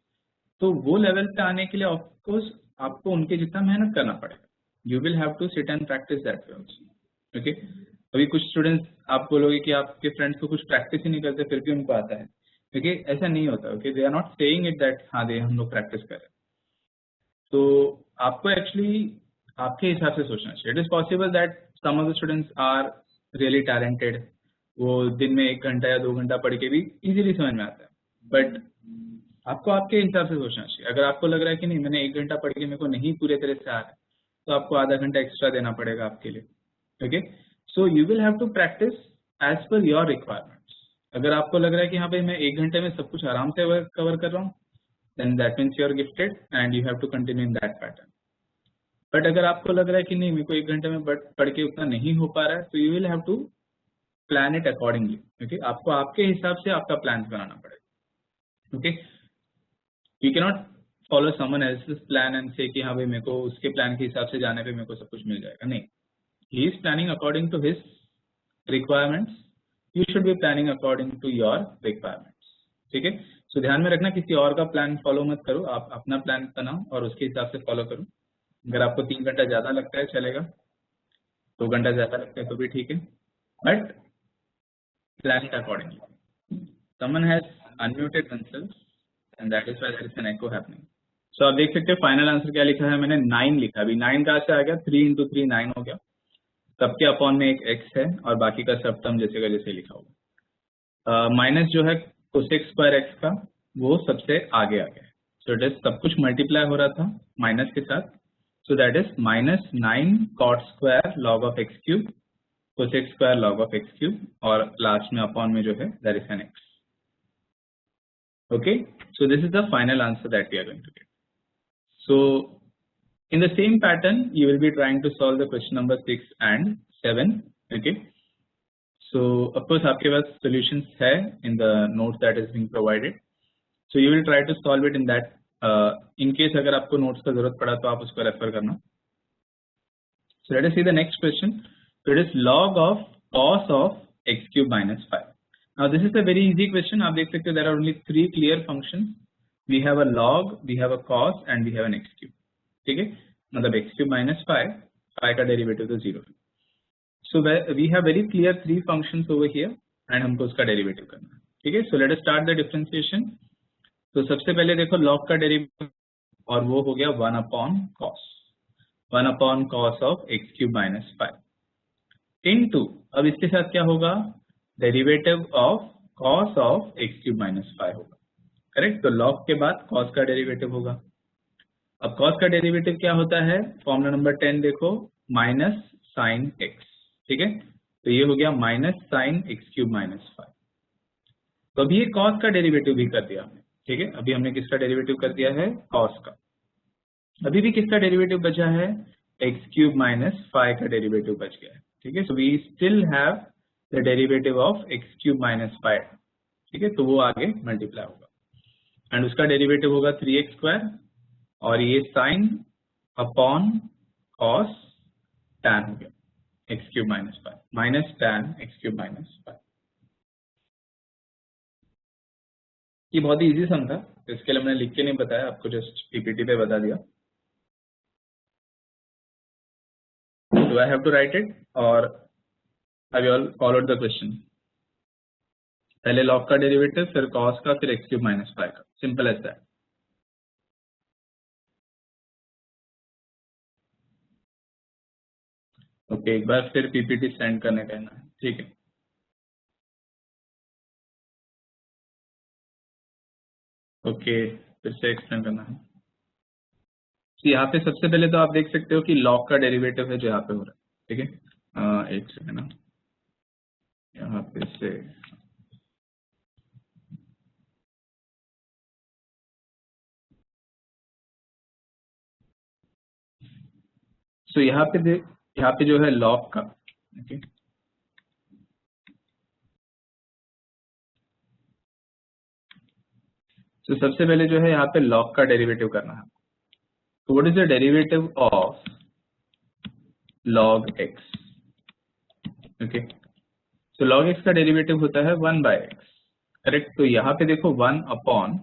[SPEAKER 1] तो वो लेवल पे आने के लिए ऑफ कोर्स आपको उनके जितना मेहनत करना पड़ेगा। You will have to sit and practice that way also, okay. अभी कुछ स्टूडेंट्स आप बोलोगे कि आपके फ्रेंड्स को कुछ प्रैक्टिस ही नहीं करते फिर भी उनको आता है, ओके। ऐसा नहीं होता, okay. They are not saying it that हाँ दे हम लोग प्रैक्टिस करें। तो आपको एक्चुअली आपके हिसाब से सोचना चाहिए। It is possible that some of the students are really talented, वो दिन में 1 घंटा या 2 घंटा पढ़ के भी इजीली समझ में आता है, बट आपको आपके हिसाब से सोचना चाहिए। अगर आपको लग रहा है कि नहीं मैंने 1 घंटा पढ़ के मेरे को नहीं पूरे तरह से आ रहा है तो आपको आधा घंटा एक्स्ट्रा देना पड़ेगा आपके लिए, okay. So you will have to practice as per your requirements. अगर आपको लग रहा है कि हाँ भाई मैं 1 घंटे में सब कुछ आराम से कवर कर रहा हूँ, then that means you are gifted and you have to continue in that pattern। But अगर आपको लग रहा है कि नहीं मेरे को 1 घंटे में पढ़ के उतना नहीं हो पा रहा है, तो you will have to plan it accordingly, okay. आपको आपके हिसाब से आपका प्लान बनाना पड़ेगा, okay. You can not follow someone else's plan and say कि हाँ भाई मेरे को उसके प्लान के हिसाब से जाने पे मेरे को सब कुछ मिल जाएगा, नहीं। He is planning according to his requirements, you should be planning according to your requirements, ठीक है। सो ध्यान में रखना किसी और का प्लान फॉलो मत करो, आप अपना प्लान बनाओ और उसके हिसाब से फॉलो करो। अगर आपको 3 घंटा ज्यादा लगता है चलेगा, 2 घंटा ज्यादा लगता है तो भी ठीक है, but plan it accordingly. Someone has unmuted themselves and that is why there is an echo happening। सो आप देख सकते हैं फाइनल आंसर क्या लिखा है मैंने, 9 लिखा। अभी 9 कहाँ से आ गया, 3 × 3 9 हो गया। सबके अपॉन में एक x है और बाकी का सब टर्म जैसे का जैसे लिखा होगा। माइनस जो है कोसेक स्क्वायर एक्स का वो सबसे आगे आ गया है। सो इट इज सब कुछ मल्टीप्लाई हो रहा था माइनस के साथ, so that is -9 cot square log of x cube cosec square log of x cube और लास्ट में अपॉन में जो है that is n x, okay. So this is the final answer that we are going to get. So in the same pattern you will be trying to solve the question number 6 and 7, okay। So of course आपके पास solutions है in the notes that is being provided, so you will try to solve it in that। in case अगर आपको notes का जरूरत पड़ा तो आप उसको refer करना। So let us see the next question। So it is log of cos of x cube minus 5। Now this is a very easy question। आप देख सकते हो there are only 3 clear functions। We have a log, we have a cos and we have an x cube, ठीक है। मतलब x cube minus 5 का derivative तो 0 है। So we have very clear 3 functions over here and हमको उसका derivative करना है, ठीक है। So let us start the differentiation. तो सबसे पहले देखो log का डेरिवेटिव और वो हो गया 1 upon cos of x cube minus 5 into, अब इसके साथ क्या होगा, derivative of cos of x cube minus 5 होगा, करेक्ट। तो log के बाद cos का डेरिवेटिव होगा। अब cos का डेरिवेटिव क्या होता है, फॉर्मूला नंबर 10 देखो, माइनस साइन एक्स, ठीक है। तो ये हो गया minus sine x cube minus 5। तो अभी ये cos का डेरिवेटिव भी कर दिया हमने, ठीक है। अभी हमने किसका डेरिवेटिव कर दिया है, cos का। अभी भी किसका डेरिवेटिव बचा है, एक्स क्यूब माइनस 5 का डेरिवेटिव बच गया है, ठीक है। So we still have the derivative of x cube minus 5, ठीक है। तो वो आगे मल्टीप्लाई होगा एंड उसका डेरिवेटिव होगा 3x² और ये साइन अपॉन कॉस टैन हो गया x cube minus 5 minus tan x cube minus 5। ये बहुत ही इजी सम था, तो इसके लिए मैंने लिख के नहीं बताया आपको, जस्ट पीपीटी पे बता दिया। Do I have to write it or have you all followed the question? पहले log का डेरिवेटिव, फिर cos का, फिर एक्स क्यूब माइनस 5 का, सिंपल एज दैट। ओके, एक बार फिर पीपीटी सेंड करने कहना है, ठीक है। ओके, फिर से एक्सप्लेन करना है। तो यहाँ पे सबसे पहले तो आप देख सकते हो कि log का डेरिवेटिव है जो यहाँ पे हो रहा है, ठीक है। एक सेकंड, यहाँ पे से तो यहाँ पे जो है log का, ओके। तो सबसे पहले जो है यहाँ पे log का डेरिवेटिव करना है। तो what is the derivative of log x, okay. तो log x का डेरिवेटिव होता है 1/x, करेक्ट। तो यहाँ पे देखो 1 अपॉन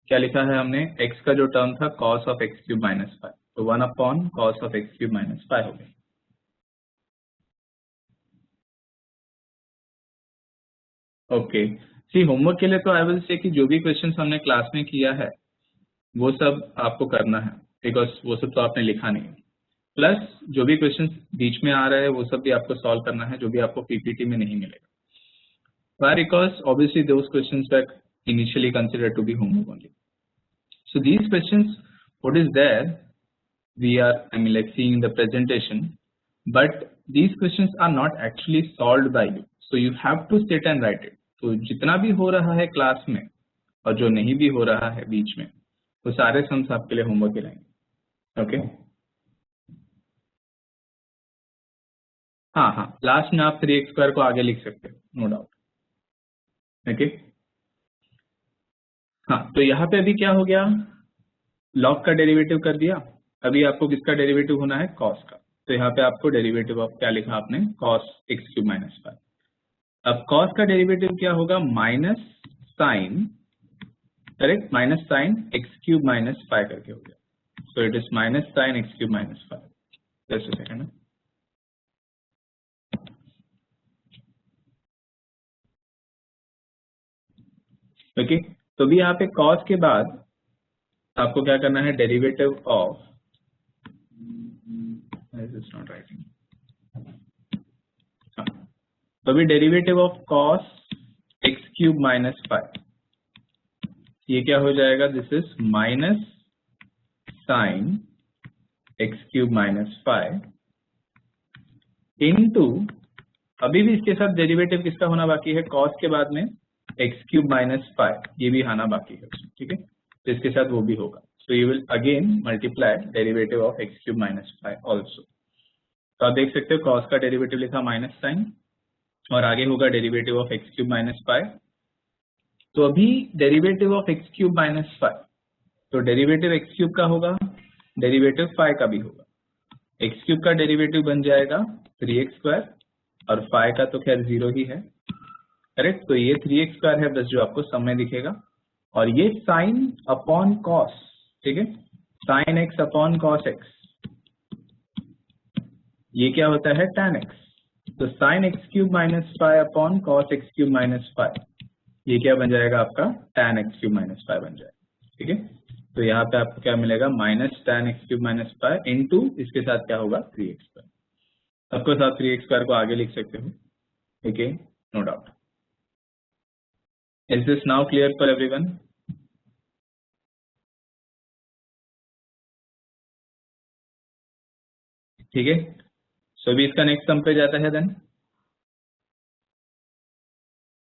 [SPEAKER 1] क्या लिखा है हमने, x का जो टर्म था cos of x cube minus 5, तो 1 upon cos of x cube minus 5 हो गया। ओके, सी होमवर्क के लिए तो आई विल से कि जो भी क्वेश्चंस हमने क्लास में किया है वो सब आपको करना है, बिकॉज वो सब तो आपने लिखा नहीं है। प्लस जो भी क्वेश्चंस बीच में आ रहे हैं वो सब भी आपको सॉल्व करना है, जो भी आपको पीपीटी में नहीं मिलेगा। Why? Because obviously those questions were initially considered to be homework only. So these questions, what is there, we are, I mean, like seeing in the presentation, but these questions are not actually solved by you. So you have to sit and write it. तो जितना भी हो रहा है class में और जो नहीं भी हो रहा है बीच में, वो सारे सम्स आपके लिए होमवर्क के लाएंगे, ओके। हाँ, लास्ट में आप 3x² को आगे लिख सकते हो, नो डाउट, ओके। हाँ, तो यहाँ पे अभी क्या हो गया, log का डेरिवेटिव कर दिया। अभी आपको किसका डेरिवेटिव होना है, cos का। तो यहाँ पे आपको डेरिवेटिव ऑफ क्या लिखा आपने, cos एक्स क्यूब माइनस 5। अब cos का डेरिवेटिव क्या होगा, minus sine, correct, minus sine x cube minus 5 करके हो गया। So it is minus sine x cube minus 5। Just a second, okay. तो भी यहाँ पे cos के बाद आपको क्या करना है, डेरिवेटिव ऑफ, नॉट राइटिंग, तो अभी derivative of cos x cube minus 5, ये क्या हो जाएगा, this is minus sine x cube minus 5 into, अभी भी इसके साथ डेरिवेटिव किसका होना बाकी है, cos के बाद में एक्स क्यूब माइनस 5, ये भी आना बाकी है, ठीक है। तो इसके साथ वो भी होगा। सो you will again multiply derivative of x cube minus 5 also. तो आप देख सकते हो cos का डेरिवेटिव लिखा माइनस साइन और आगे होगा derivative of x cube minus 5। तो अभी derivative of x cube minus 5, तो डेरिवेटिव एक्स क्यूब का होगा, डेरिवेटिव 5 का भी होगा। एक्स क्यूब का डेरिवेटिव बन जाएगा 3x² और 5 का तो खैर 0 ही है, करेक्ट। तो ये 3x² है बस जो आपको सम में दिखेगा, और ये साइन अपॉन कॉस, ठीक है, sine x upon cos x, ये क्या होता है, tan x। तो sign x cube minus 5 upon cos x cube minus 5, ये क्या बन जाएगा आपका tan x क्यूब माइनस 5 बन जाएगा। ठीक है, तो यहाँ पे आपको क्या मिलेगा minus tan x cube minus 5 into इसके साथ क्या होगा 3x स्क्वायर। सबको साथ 3x स्क्वायर को आगे लिख सकते हो। ठीक है, no doubt. Is this now clear for everyone? ठीक है, सो अभी इसका नेक्स्ट सम पे जाता है देन।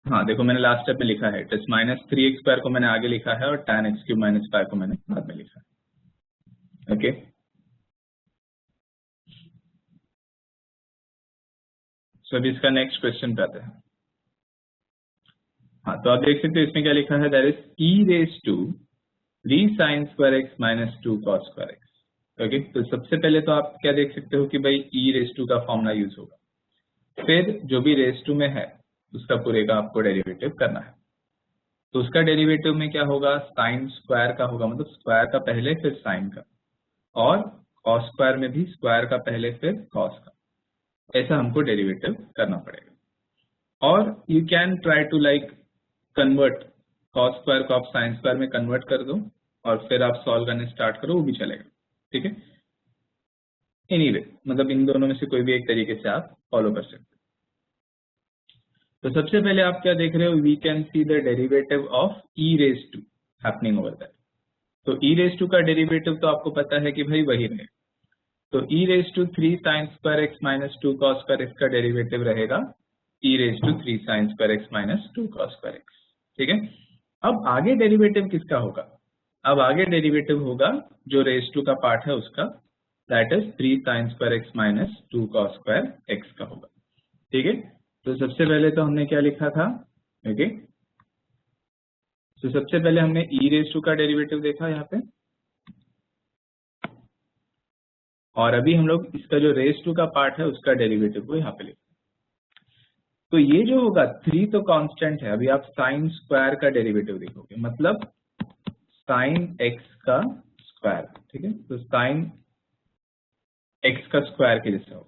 [SPEAKER 1] हाँ देखो मैंने लास्ट स्टेप में लिखा है it is minus 3x square को मैंने आगे लिखा है और tan x क्यूब माइनस 5 को मैंने बाद में लिखा है। ओके, सो अभी इसका नेक्स्ट क्वेश्चन पे आते हैं। हाँ तो आप देख सकते हो इसमें क्या लिखा है, that is e raise to 3 sin square x minus 2 cos square x। Okay, तो सबसे पहले तो आप क्या देख सकते हो कि भाई e रेज टू का फॉर्मूला यूज होगा, फिर जो भी रेज टू में है उसका पूरे का आपको डेरिवेटिव करना है। तो उसका डेरिवेटिव में क्या होगा, साइन स्क्वायर का होगा, मतलब स्क्वायर का पहले फिर साइन का, और कॉस स्क्वायर में भी स्क्वायर का पहले फिर कॉस का, ऐसा हमको डेरिवेटिव करना पड़ेगा। और you can try to like convert cos square को आप साइन स्क्वायर में कन्वर्ट कर दो और फिर आप सॉल्व करने स्टार्ट करो, वो भी चलेगा। ठीक है, एनीवे मतलब इन दोनों में से कोई भी एक तरीके से आप फॉलो कर सकते हो। तो सबसे पहले आप क्या देख रहे हो, we can see the derivative of e raise to happening over that. तो e रेज टू का डेरिवेटिव तो आपको पता है कि भाई वही रहेगा, तो e raise to 3 sin square x minus 2 cos square x का डेरिवेटिव रहेगा e raise to 3 sin square x minus 2 cos square x। ठीक है, अब आगे डेरिवेटिव किसका होगा, अब आगे डेरिवेटिव होगा जो रेज टू का पार्ट है उसका, that is 3 sin square x minus 2 cos square x का होगा। ठीक है, तो सबसे पहले तो हमने क्या लिखा था, ओके, तो सबसे पहले हमने e रेज टू का डेरिवेटिव देखा यहाँ पे, और अभी हम लोग इसका जो रेज टू का पार्ट है उसका डेरिवेटिव को यहाँ पे लिखा। तो ये जो होगा 3 तो कांस्टेंट है, अभी आप साइन स्क्वायर का डेरिवेटिव देखोगे, मतलब साइन x का स्क्वायर। ठीक है, तो साइन x का स्क्वायर के जैसा होगा,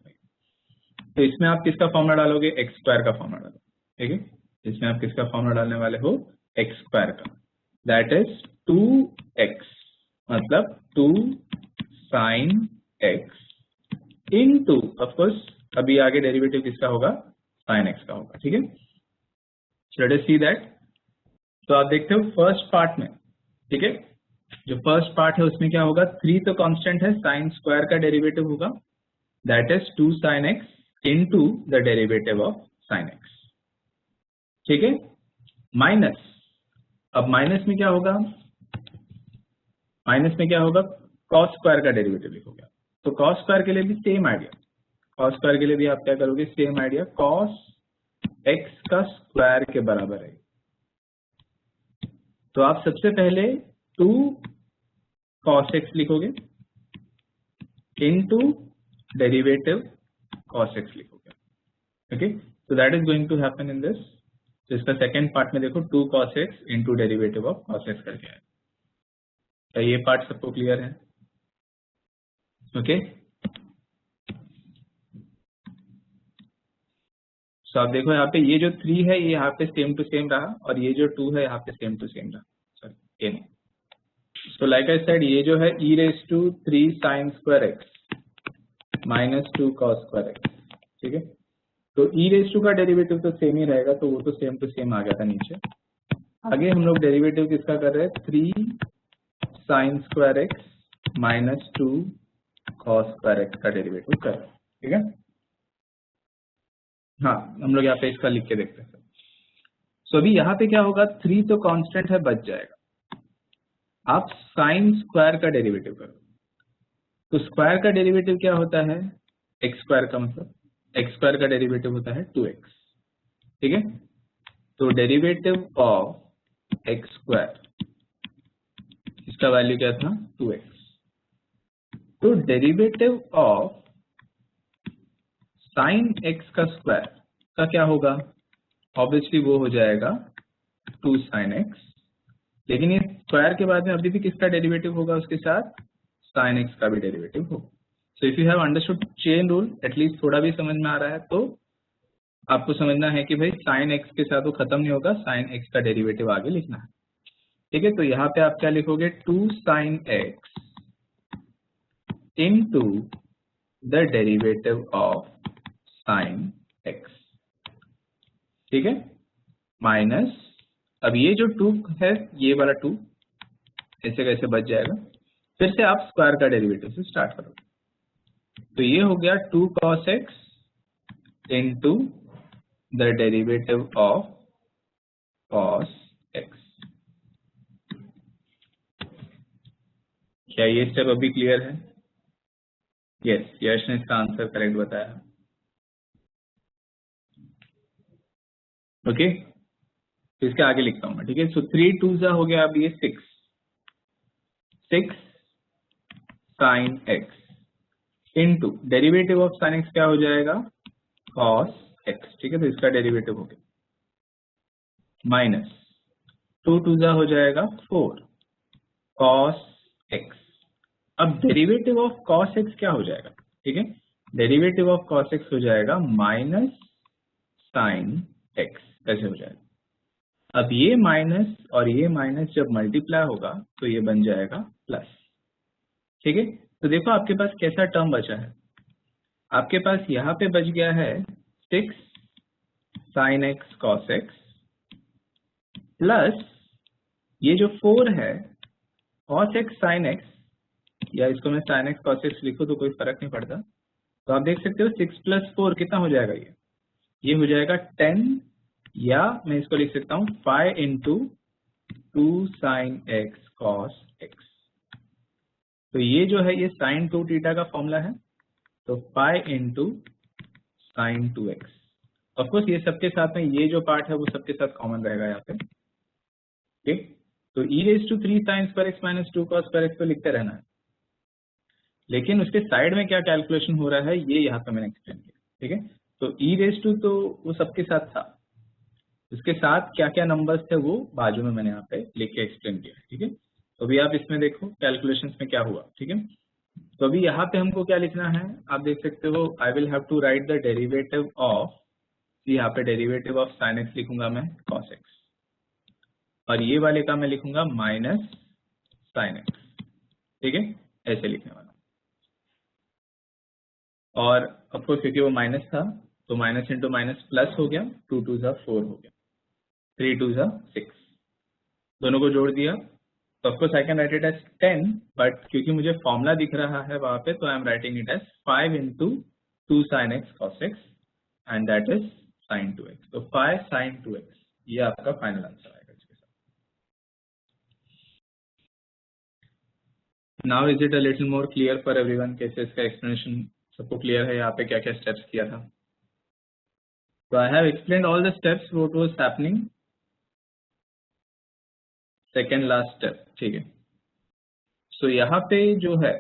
[SPEAKER 1] तो इसमें आप किसका फॉर्मूला डालोगे, एक्स स्क्वायर का फॉर्मूला डालोगे। ठीक है, इसमें आप किसका फॉर्मूला डालने वाले हो, एक्स स्क्वायर का, दैट इज 2x, मतलब 2 sin x into, of course अभी आगे डेरिवेटिव किसका होगा, sin x का होगा। ठीक है, लेट अस सी दैट। तो आप देखते हो फर्स्ट पार्ट में, ठीक है, जो फर्स्ट पार्ट है उसमें क्या होगा, 3 तो कांस्टेंट है, साइन स्क्वायर का डेरिवेटिव होगा, that is 2 sin x into the derivative of sin x। ठीक है, माइनस, अब माइनस में क्या होगा, माइनस में क्या होगा, cos स्क्वायर का डेरिवेटिव लिखोगे। तो cos स्क्वायर के लिए भी सेम आइडिया, cos स्क्वायर के लिए भी आप क्या करोगे, सेम आइडिया, cos x का स्क्वायर के बराबर है। तो आप सबसे पहले 2 cos x लिखोगे इनटू डेरिवेटिव cos x लिखोगे। Okay, so that is going to happen in this। तो इसका सेकेंड पार्ट में देखो 2 cos x into derivative of cos x करके आए। क्या ये पार्ट सबको क्लियर है? ओके, सो आप देखो यहाँ पे ये जो 3 है ये यहाँ पे सेम टू सेम रहा, और ये जो 2 है यहाँ पे सेम टू सेम रहा, सॉरी ये नहीं। सो लाइक आई सेड, ये जो है e raise to 3 sin square x minus 2 cos square x। ठीक है, तो e रेज टू का डेरिवेटिव तो सेम ही रहेगा, तो वो तो सेम टू सेम आ गया था नीचे। आगे हम लोग डेरिवेटिव किसका कर रहे हैं, 3 sin square x minus 2 cos square x का डेरिवेटिव कर रहे हैं। ठीक है, हाँ हम लोग यहाँ पे इसका लिख के देखते हैं। सो अभी यहाँ पे क्या होगा, 3 तो कांस्टेंट है, बच जाएगा, आप साइन स्क्वायर का डेरिवेटिव करो। तो स्क्वायर का डेरिवेटिव क्या होता है, एक्स स्क्वायर का, मतलब एक्स स्क्वायर का डेरिवेटिव होता है 2x। ठीक है, तो डेरिवेटिव ऑफ एक्स स्क्वायर, इसका वैल्यू क्या था, 2x। तो डेरिवेटिव ऑफ साइन x का स्क्वायर का क्या होगा, ऑब्वियसली वो हो जाएगा 2 sin x, लेकिन ये स्क्वायर के बाद में अभी भी किसका डेरिवेटिव होगा, उसके साथ sin x का भी डेरिवेटिव होगा। So if you have understood chain rule, at least थोड़ा भी समझ में आ रहा है, तो आपको समझना है कि भाई साइन एक्स के साथ वो खत्म नहीं होगा, साइन एक्स का डेरिवेटिव आगे लिखना है। ठीक है, तो यहाँ पे आप क्या लिखोगे, 2 sin x into the derivative of sin x। ठीक है, माइनस, अब ये जो 2 है, ये वाला 2 ऐसे कैसे बच जाएगा, फिर से आप स्क्वायर का डेरिवेटिव से स्टार्ट करोगे, तो ये हो गया 2 cos x into the derivative of cos x। क्या ये स्टेप अभी क्लियर है? यस, यश ने इसका आंसर करेक्ट बताया। ओके, तो इसके आगे लिखता हूं मैं। ठीक है, सो 3 2 हो गया, अब ये 6 sin x into derivative of sin x क्या हो जाएगा, cos x। ठीक है, तो इसका डेरिवेटिव हो गया माइनस 2 2 हो जाएगा 4 cos x। अब डेरिवेटिव ऑफ cos x क्या हो जाएगा, ठीक है, डेरिवेटिव ऑफ cos x हो जाएगा माइनस sin x, ऐसे हो जाएगा। अब ये माइनस और ये माइनस जब मल्टीप्लाई होगा तो ये बन जाएगा प्लस। ठीक है, तो देखो आपके पास कैसा टर्म बचा है, आपके पास यहाँ पे बच गया है 6 sin x cos x plus ये जो 4 है cos x sin x, या इसको मैं sin x cos x लिखूं तो कोई फर्क नहीं पड़ता, तो आप देख सकते हो 6 + 4 कितना हो जाएगा, ये हो जाएगा 10, या मैं इसको लिख सकता हूँ 5 into 2 sin x cos x। तो ये जो है ये sin 2 थीटा का फॉर्मूला है, तो 5 into sin 2x। Of course ये सबके साथ में ये जो पार्ट है वो सबके साथ कॉमन रहेगा यहाँ पे। ठीक, तो e3 sin² x - 2 cos² x तो लिखते रहना है, लेकिन उसके साइड में क्या कैलकुलेशन हो रहा है ये यहाँ पे मैंने एक्सप्लेन किया। ठीक है, तो e तो वो सबके साथ था, उसके साथ क्या क्या नंबर्स थे वो बाजू में मैंने यहाँ पे लिख के एक्सप्लेन किया। ठीक है, तो अभी आप इसमें देखो कैलकुलेशंस में क्या हुआ। ठीक है, तो अभी यहाँ पे हमको क्या लिखना है, आप देख सकते हो, I will have to write the derivative of, यहाँ पे डेरिवेटिव ऑफ sin x लिखूंगा मैं cos x, और ये वाले का मैं लिखूंगा माइनस sin x। ठीक है, ऐसे लिखने वाला, और ऑफकोर्स क्योंकि वो माइनस था तो माइनस इंटू माइनस प्लस हो गया, 2 2 4 हो गया, 3 2 6, दोनों को जोड़ दिया, तो of course I can write it as 10, but क्योंकि मुझे फॉर्मूला दिख रहा है वहां पे, तो I am writing it as 5 into 2 sin x cos x and that is sin 2x। तो 5 sin 2x ये आपका फाइनल आंसर आएगा इसके साथ। Now is it a little more clear for everyone, कैसे इसका एक्सप्लेनेशन सबको क्लियर है, यहाँ पे क्या क्या स्टेप्स किया था। So I have explained all the steps what was happening, second last step। ठीक है, so यहाँ पे जो है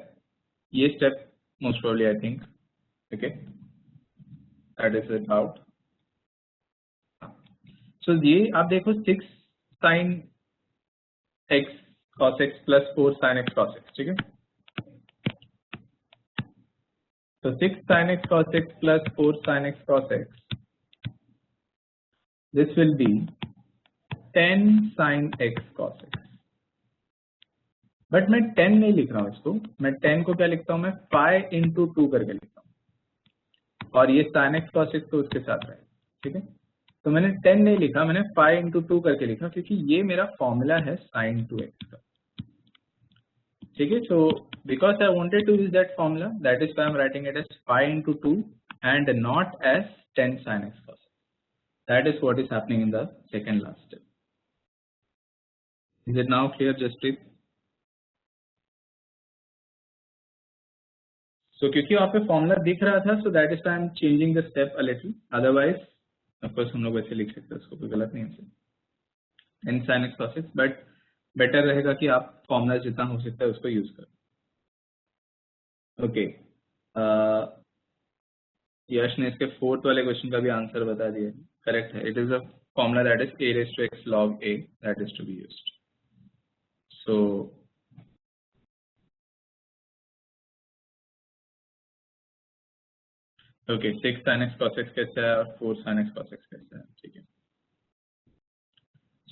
[SPEAKER 1] ये step most probably I think, okay, that is about। so ये आप देखो 6 sin x cos x plus 4 sin x cos x। ठीक है, तो 6 sin x cos x plus 4 sin x cos x, this will be 10 sin x cos x। But मैं 10 नहीं लिख रहा हूँ इसको, मैं 10 को क्या लिखता हूँ, मैं 5 into 2 करके लिखता हूँ, और ये sin x cos x तो उसके साथ है। ठीक है, तो मैंने 10 नहीं लिखा, मैंने 5 into 2 करके लिखा, क्योंकि ये मेरा फॉर्मूला है sin 2x का। ठीक है, so because I wanted to use that formula, that is why I am writing it as 5 into 2 and not as 10 sin x cos x। That is what is happening in the second last step. Is it now clear Jaspreet? So क्योंकि वहाँ पे formula दिख रहा था, so that is why I am changing the step a little, otherwise of course हम लोग वैसे लिख सकते हैं, उसको कोई गलत नहीं है, n sin x cos x, but better रहेगा कि आप फॉर्मूला जितना हो सकता है उसको यूज करें। ओके, यश ने इसके 4th वाले क्वेश्चन का भी आंसर बता दिया, करेक्ट है, it is a formula that is a raised to x log a that is to be used। so okay 6 sin x cos x कैसा है और 4 sin x cos x कैसा है, ठीक है।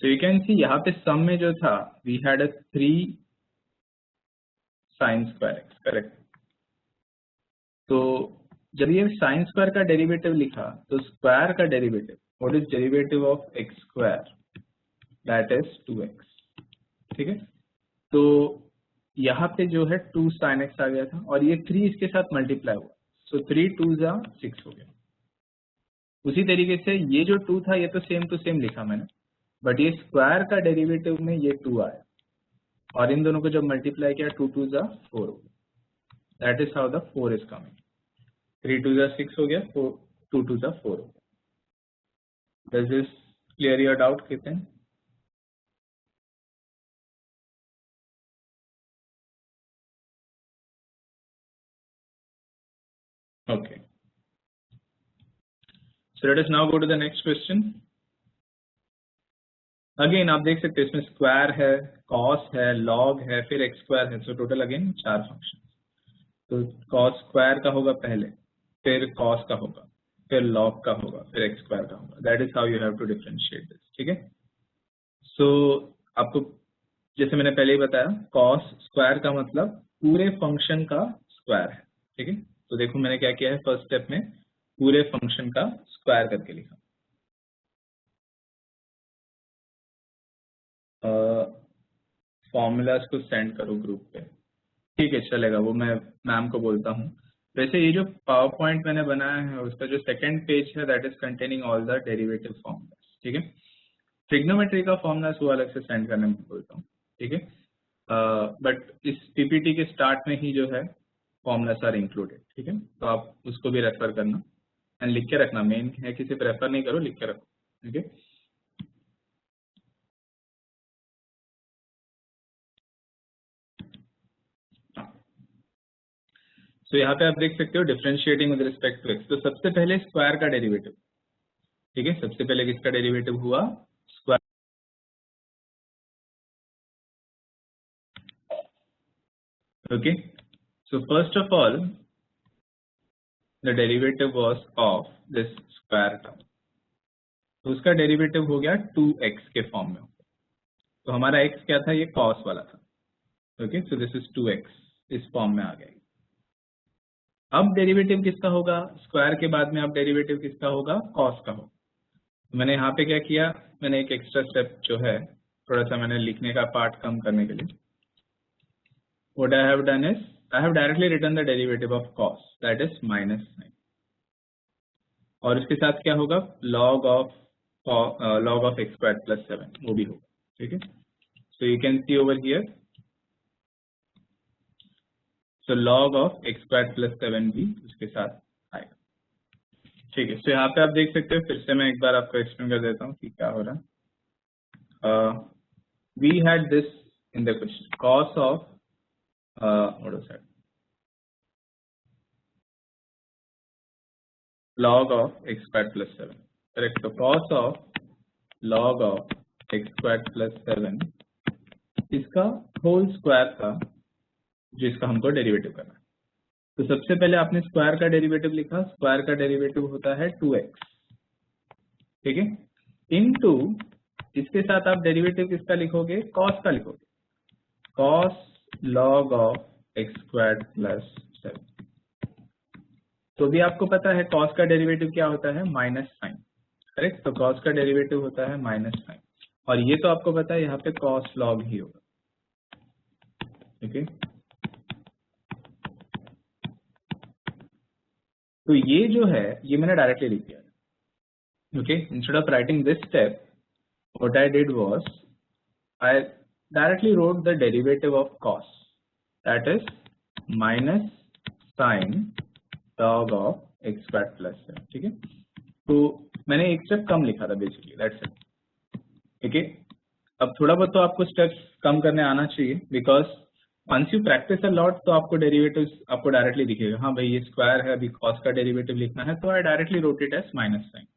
[SPEAKER 1] सो यू कैन सी यहाँ पे सम में जो था we had a 3 sin square x, correct. तो जब ये sin स्क्वायर का डेरिवेटिव लिखा तो स्क्वायर का derivative, what is derivative of x square, that is 2x, ठीक है। तो यहाँ पे जो है 2 sin x आ गया था और ये 3 इसके साथ मल्टीप्लाई हुआ, सो 3 2 जा 6 हो गया। उसी तरीके से ये जो 2 था ये तो सेम टू सेम लिखा मैंने, बट ये स्क्वायर का डेरिवेटिव में ये 2 आया और इन दोनों को जब मल्टीप्लाई किया 2 2 जा 4 हो गया। दैट is how the 4 is coming. 3 2 जा 6 हो गया, 2 2 जा 4 हो गया। Does this clear your doubt कितने? Okay. So let us now go to the next question. Again आप देख सकते हैं इसमें स्क्वायर है, कॉस है, लॉग है, फिर एक्स स्क्वायर है, सो टोटल अगेन 4 फंक्शन। तो कॉस स्क्वायर का होगा पहले, फिर कॉस का होगा, फिर लॉग का होगा, फिर एक्स स्क्वायर का होगा। That is how you have to differentiate this, ठीक है। सो आपको जैसे मैंने पहले ही बताया, कॉस स्क्वायर का मतलब पूरे फंक्शन का स्क्वायर है, ठीक है। तो देखो मैंने क्या किया है, फर्स्ट स्टेप में पूरे फंक्शन का स्क्वायर करके लिखा। फॉर्मूलाज को सेंड करो ग्रुप पे, ठीक है चलेगा, वो मैं मैम को बोलता हूँ। वैसे ये जो पावर पॉइंट मैंने बनाया है उसका जो सेकंड पेज है that is containing all the derivative formulas, ठीक है। ट्रिग्नोमेट्री का फॉर्मूलाज वो अलग से सेंड करने में बोलता हूँ, ठीक है। बट इस पीपीटी के स्टार्ट में ही जो है फॉर्मूलाज आर इंक्लूडेड, ठीक है। तो आप उसको भी रेफर करना एंड लिख के रखना, मेन है कि सिर्फ रेफर नहीं करो, लिख के रखो, ठीक है। तो यहाँ पे आप देख सकते हो differentiating with respect to x. तो सबसे पहले स्क्वायर का डेरिवेटिव, ठीक है। सबसे पहले किसका डेरिवेटिव हुआ, square. Okay, so first of all the derivative was of this square term, तो उसका डेरिवेटिव हो गया 2x के फॉर्म में। तो हमारा x क्या था, ये cos वाला था। Okay, so this is 2x, इस फॉर्म में आ गया। अब डेरिवेटिव किसका होगा, स्क्वायर के बाद में अब डेरिवेटिव किसका होगा, cos का होगा। तो मैंने यहाँ पे क्या किया, मैंने एक एक्स्ट्रा स्टेप जो है थोड़ा सा मैंने लिखने का पार्ट कम करने के लिए, what I have done is I have directly written the derivative of cos, that is minus sign, और इसके साथ क्या होगा, log of x squared plus 7 वो भी होगा, ठीक है। So you can see over here, so log of x squared plus 7 भी उसके साथ आएगा, ठीक है। तो यहाँ पे आप देख सकते हो, फिर से मैं एक बार आपको एक्सप्लेन कर देता हूँ कि क्या हो रहा है। We had this in the question, cos of what was that, log of x squared plus 7, correct। तो cos of log of x squared plus 7 इसका होल स्क्वायर था जिसका हमको डेरिवेटिव करना है। तो सबसे पहले आपने स्क्वायर का डेरिवेटिव लिखा, स्क्वायर का डेरिवेटिव होता है 2x, ठीक है, इनटू इसके साथ आप डेरिवेटिव किसका लिखोगे, cos का लिखोगे, cos log of x squared plus 7। तो भी आपको पता है cos का डेरिवेटिव क्या होता है, माइनस साइन, करेक्ट। तो cos का डेरिवेटिव होता है माइनस साइन, और ये तो आपको पता है यहाँ पे cos log ही होगा, ओके। तो ये जो है ये मैंने डायरेक्टली लिख दिया, okay. Instead of writing this step what I did was I directly wrote the derivative of cos, that is minus sine log of x squared plus 7, ठीक है। तो मैंने एक स्टेप कम लिखा था बेसिकली, दैट्स इट, ठीक है। अब थोड़ा बहुत तो आपको स्टेप्स कम करने आना चाहिए, because once you practice a lot तो आपको डेरिवेटिव्स आपको डायरेक्टली दिखेगा, हाँ भाई ये स्क्वायर है, अभी cos का डेरिवेटिव लिखना है, तो I directly wrote it as minus sine,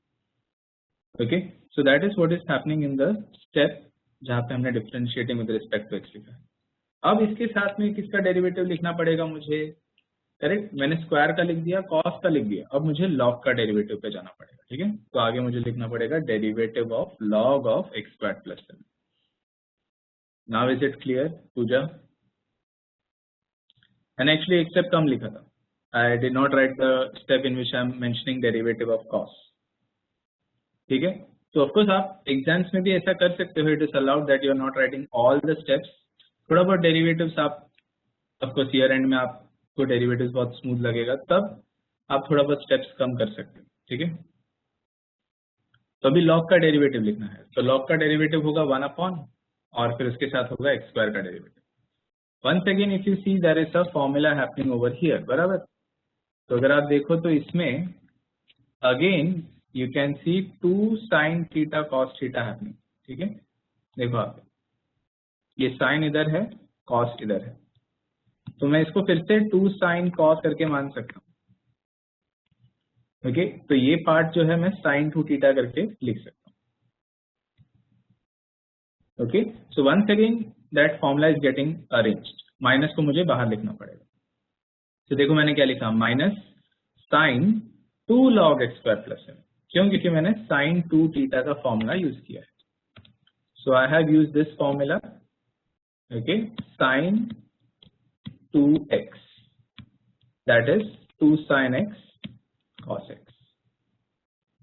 [SPEAKER 1] okay. So that is what is happening in the step जहाँ पे हमने differentiating with respect to x लिखा है। अब इसके साथ में किसका डेरिवेटिव लिखना पड़ेगा मुझे, करेक्ट, मैंने स्क्वायर का लिख दिया, कॉस का लिख दिया, अब मुझे लॉग का डेरिवेटिव पे जाना पड़ेगा, ठीक है। तो आगे मुझे लिखना पड़ेगा derivative of log of x square plus 7। Now is it clear Pooja? And actually एक स्टेप कम लिखा था, I did not write the step in which I am mentioning derivative of cos, ठीक है। तो ऑफकोर्स आप एग्जाम्स में भी ऐसा कर सकते हो, it is allowed that you are not writing all the steps. थोड़ा बहुत डेरिवेटिव्स आप ऑफकोर्स ईयर एंड में आपको डेरिवेटिव्स बहुत स्मूथ लगेगा, तब आप थोड़ा बहुत स्टेप्स कम कर सकते हो, ठीक है। तो अभी लॉग का डेरिवेटिव लिखना है, तो लॉग का डेरिवेटिव होगा 1 अपॉन और फिर उसके साथ होगा एक्स स्क्वायर का derivative. Once again if you see there is a formula happening over here, बराबर। तो अगर आप देखो तो इसमें again you can see 2 sin theta cos theta happening, ठीक है। देखो आप, ये साइन इधर है, कॉस इधर है, तो मैं इसको फिर से 2 sin cos करके मान सकता हूँ, ओके। तो ये पार्ट जो है मैं sin 2 थीटा करके लिख सकता हूँ, okay. So once again that formula is getting arranged, minus को मुझे बाहर लिखना पड़ेगा। तो देखो मैंने क्या लिखा, minus sin 2 log x square plus 7, क्यों? क्योंकि मैंने sin 2 थीटा का फॉर्मूला यूज किया है। So I have use this formula, okay, sin 2x that is 2 sin x cos x,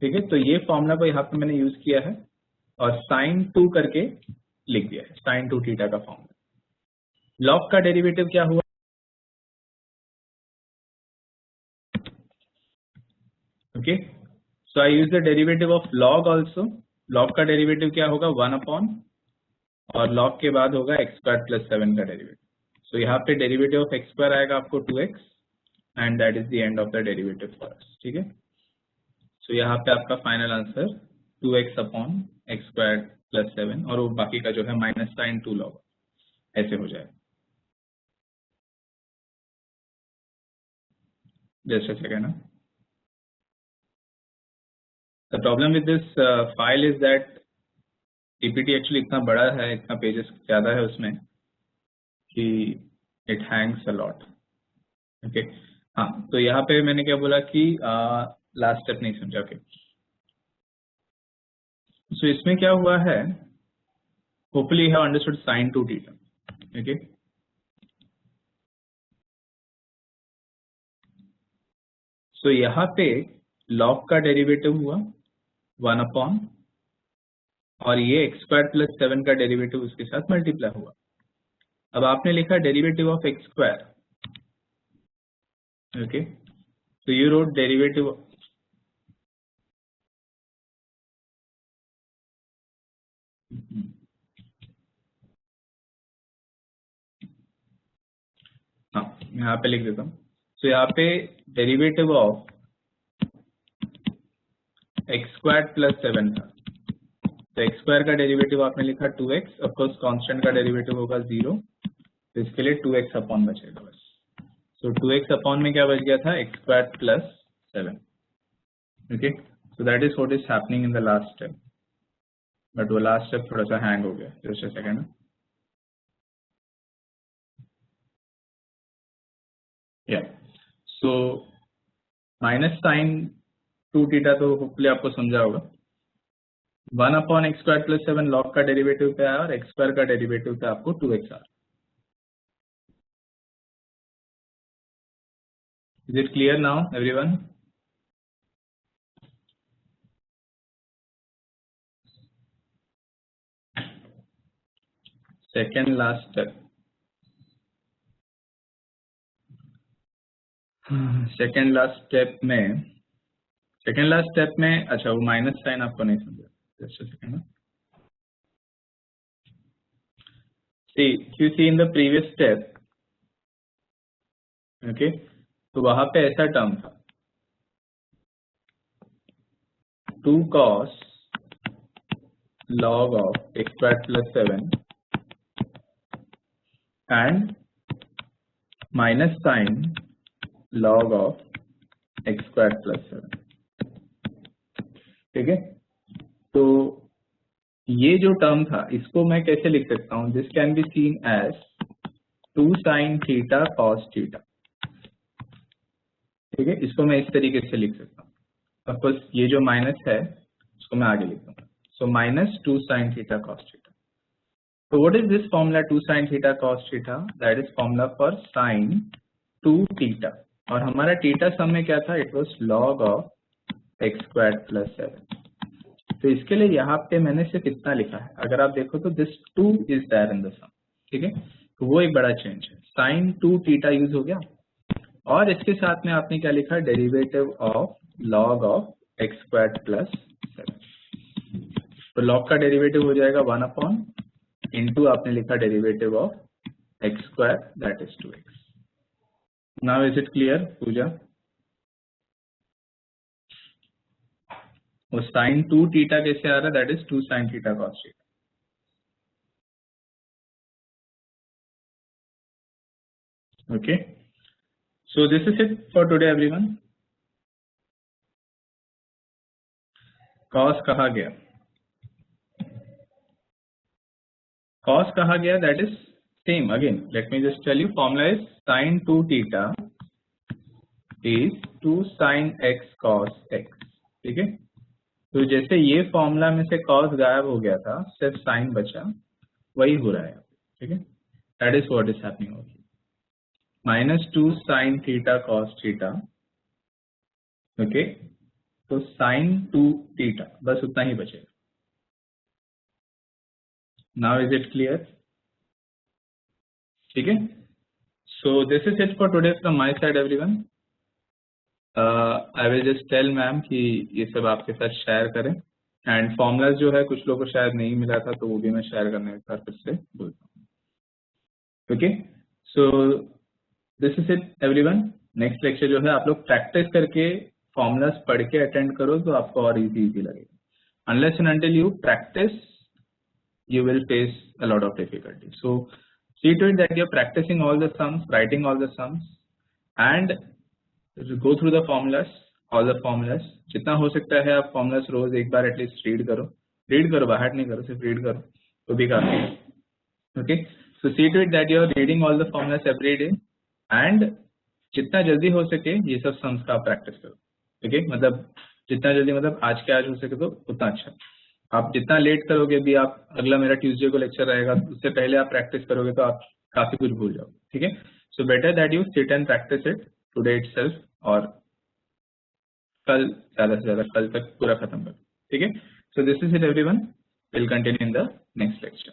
[SPEAKER 1] ठीक है। तो ये फॉर्मूला को यहाँ पे मैंने यूज किया है और sin 2 करके लिख दिया है, sin 2 थीटा का फॉर्मूला। लॉग का डेरिवेटिव क्या हुआ, okay. So I use the derivative of log also. Log का डेरिवेटिव क्या होगा, 1 अपॉन और लॉग के बाद होगा एक्स स्क्वायर प्लस 7 का डेरिवेटिव। सो यहाँ पे डेरिवेटिव ऑफ एक्स स्क्वायर आएगा आपको 2x and that is the end of the derivative for us, ठीक है। सो यहाँ पे आपका final answer 2x upon x square plus 7 और वो बाकी का जो है माइनस sin 2 log ऐसे हो जाएगा। Just a second. The problem with this file is that PPT actually इतना बड़ा है, इतना पेजेस ज़्यादा है उसमें कि it Hanks a lot, okay. हाँ, तो यहाँ पे मैंने क्या बोला कि लास्ट स्टेप नहीं समझा, ओके। सो इसमें क्या हुआ है, hopefully you have understood sin 2 theta, okay. So यहाँ पे log का डेरिवेटिव हुआ 1 अपॉन और ये एक्स स्क्वायर प्लस 7 का डेरिवेटिव उसके साथ मल्टीप्लाई हुआ। अब आपने लिखा derivative of x square, okay. So you wrote derivative, हाँ यहाँ पे लिख देता हूँ। तो यहाँ पे derivative of x square plus 7 था, तो एक्स स्क्वायर का डेरिवेटिव आपने लिखा 2x, ऑफकोर्स कांस्टेंट का डेरिवेटिव होगा 0, तो इसके लिए 2x अपॉन बचेगा बस। सो 2x अपॉन में क्या बच गया था, x square plus 7, okay. So that is what is happening in the last step, but वो लास्ट स्टेप थोड़ा सा हैंग हो गया, जस्ट अ सेकंड। या सो माइनस sin 2 थीटा तो होपफुली आपको समझा होगा। 1 upon x square plus 7 log का डेरिवेटिव पे आया और एक्स स्क्वायर का डेरिवेटिव पे आपको 2x आ। Is it clear now everyone? Second last step, second last step में अच्छा वो माइनस साइन आपको नहीं समझा, just a second. See in the previous step, okay, तो वहां पे ऐसा टर्म था 2 cos log of x squared plus 7 and minus sin log of x squared plus 7, ठीक है। तो ये जो टर्म था इसको मैं कैसे लिख सकता हूँ, this can be seen as 2 sin theta cos theta, ठीक है, इसको मैं इस तरीके से लिख सकता हूँ। सपोज ये जो माइनस है उसको मैं आगे लिख दूंगा, so minus 2 sin theta cos theta. So what is this formula 2 sin theta cos theta? That is formula for sin 2 theta. और हमारा थीटा सम में क्या था? It was log of x squared plus 7. तो इसके लिए यहाँ पे मैंने सिर्फ इतना लिखा है, अगर आप देखो तो this 2 is there in the sum, ठीक है, तो वो एक बड़ा चेंज है। sin 2 theta यूज हो गया और इसके साथ में आपने क्या लिखा? Derivative of log of x squared plus 7। तो log का डेरिवेटिव हो जाएगा 1 अपॉन इंटू आपने लिखा derivative of x square that is 2x। Now is it clear Puja? वो साइन 2 थीटा कैसे आ रहा है? That is 2 sin theta cos theta. Okay, so this is it for today everyone. cos कहा गया, cos कहा गया, दैट इज same again. Let me just tell you, formula is sin 2 theta is 2 sin x cos x, ठीक है। तो जैसे ये फॉर्मूला में से cos गायब हो गया था, सिर्फ sin बचा, वही हो रहा है, ठीक है। That is what is happening over, minus 2 sin theta cos theta, okay. तो sin 2 थीटा, बस उतना ही बचेगा। Now is it clear? ठीक है, so this is it for today from my side everyone. I will just tell ma'am कि ये सब आपके साथ शेयर करें, एंड फॉर्मूलाज जो है कुछ लोगों को शायद नहीं मिला था तो वो भी मैं शेयर करने का फिर से बोलता हूँ। Okay, so this is it everyone. Next lecture जो है आप लोग प्रैक्टिस करके फॉर्मूलाज पढ़ के अटेंड करो तो आपको और इजी लगेगा। Unless and until you practice you will face a lot of difficulty. So see to it that you're practicing all the sums, writing all the sums, and go through the formulas, all the formulas. जितना हो सकता है आप formulas रोज एक बार at least read करो, बाहर नहीं करो, सिर्फ रीड करो तो भी काफी है। Okay, so see to it that you're reading all the formulas every day, and जितना जल्दी हो सके ये सब sums का प्रैक्टिस करो। ठीक है, मतलब जितना जल्दी, मतलब आज के आज हो सके तो उतना अच्छा। आप जितना लेट करोगे भी, आप अगला मेरा ट्यूसडे को लेक्चर रहेगा उससे पहले आप प्रैक्टिस करोगे तो आप काफी कुछ भूल जाओगे। ठीक है, so better that you sit and practice it today itself, और कल ज्यादा से ज्यादा कल तक पूरा खत्म करो। ठीक है, so this is it everyone, will continue in the next lecture.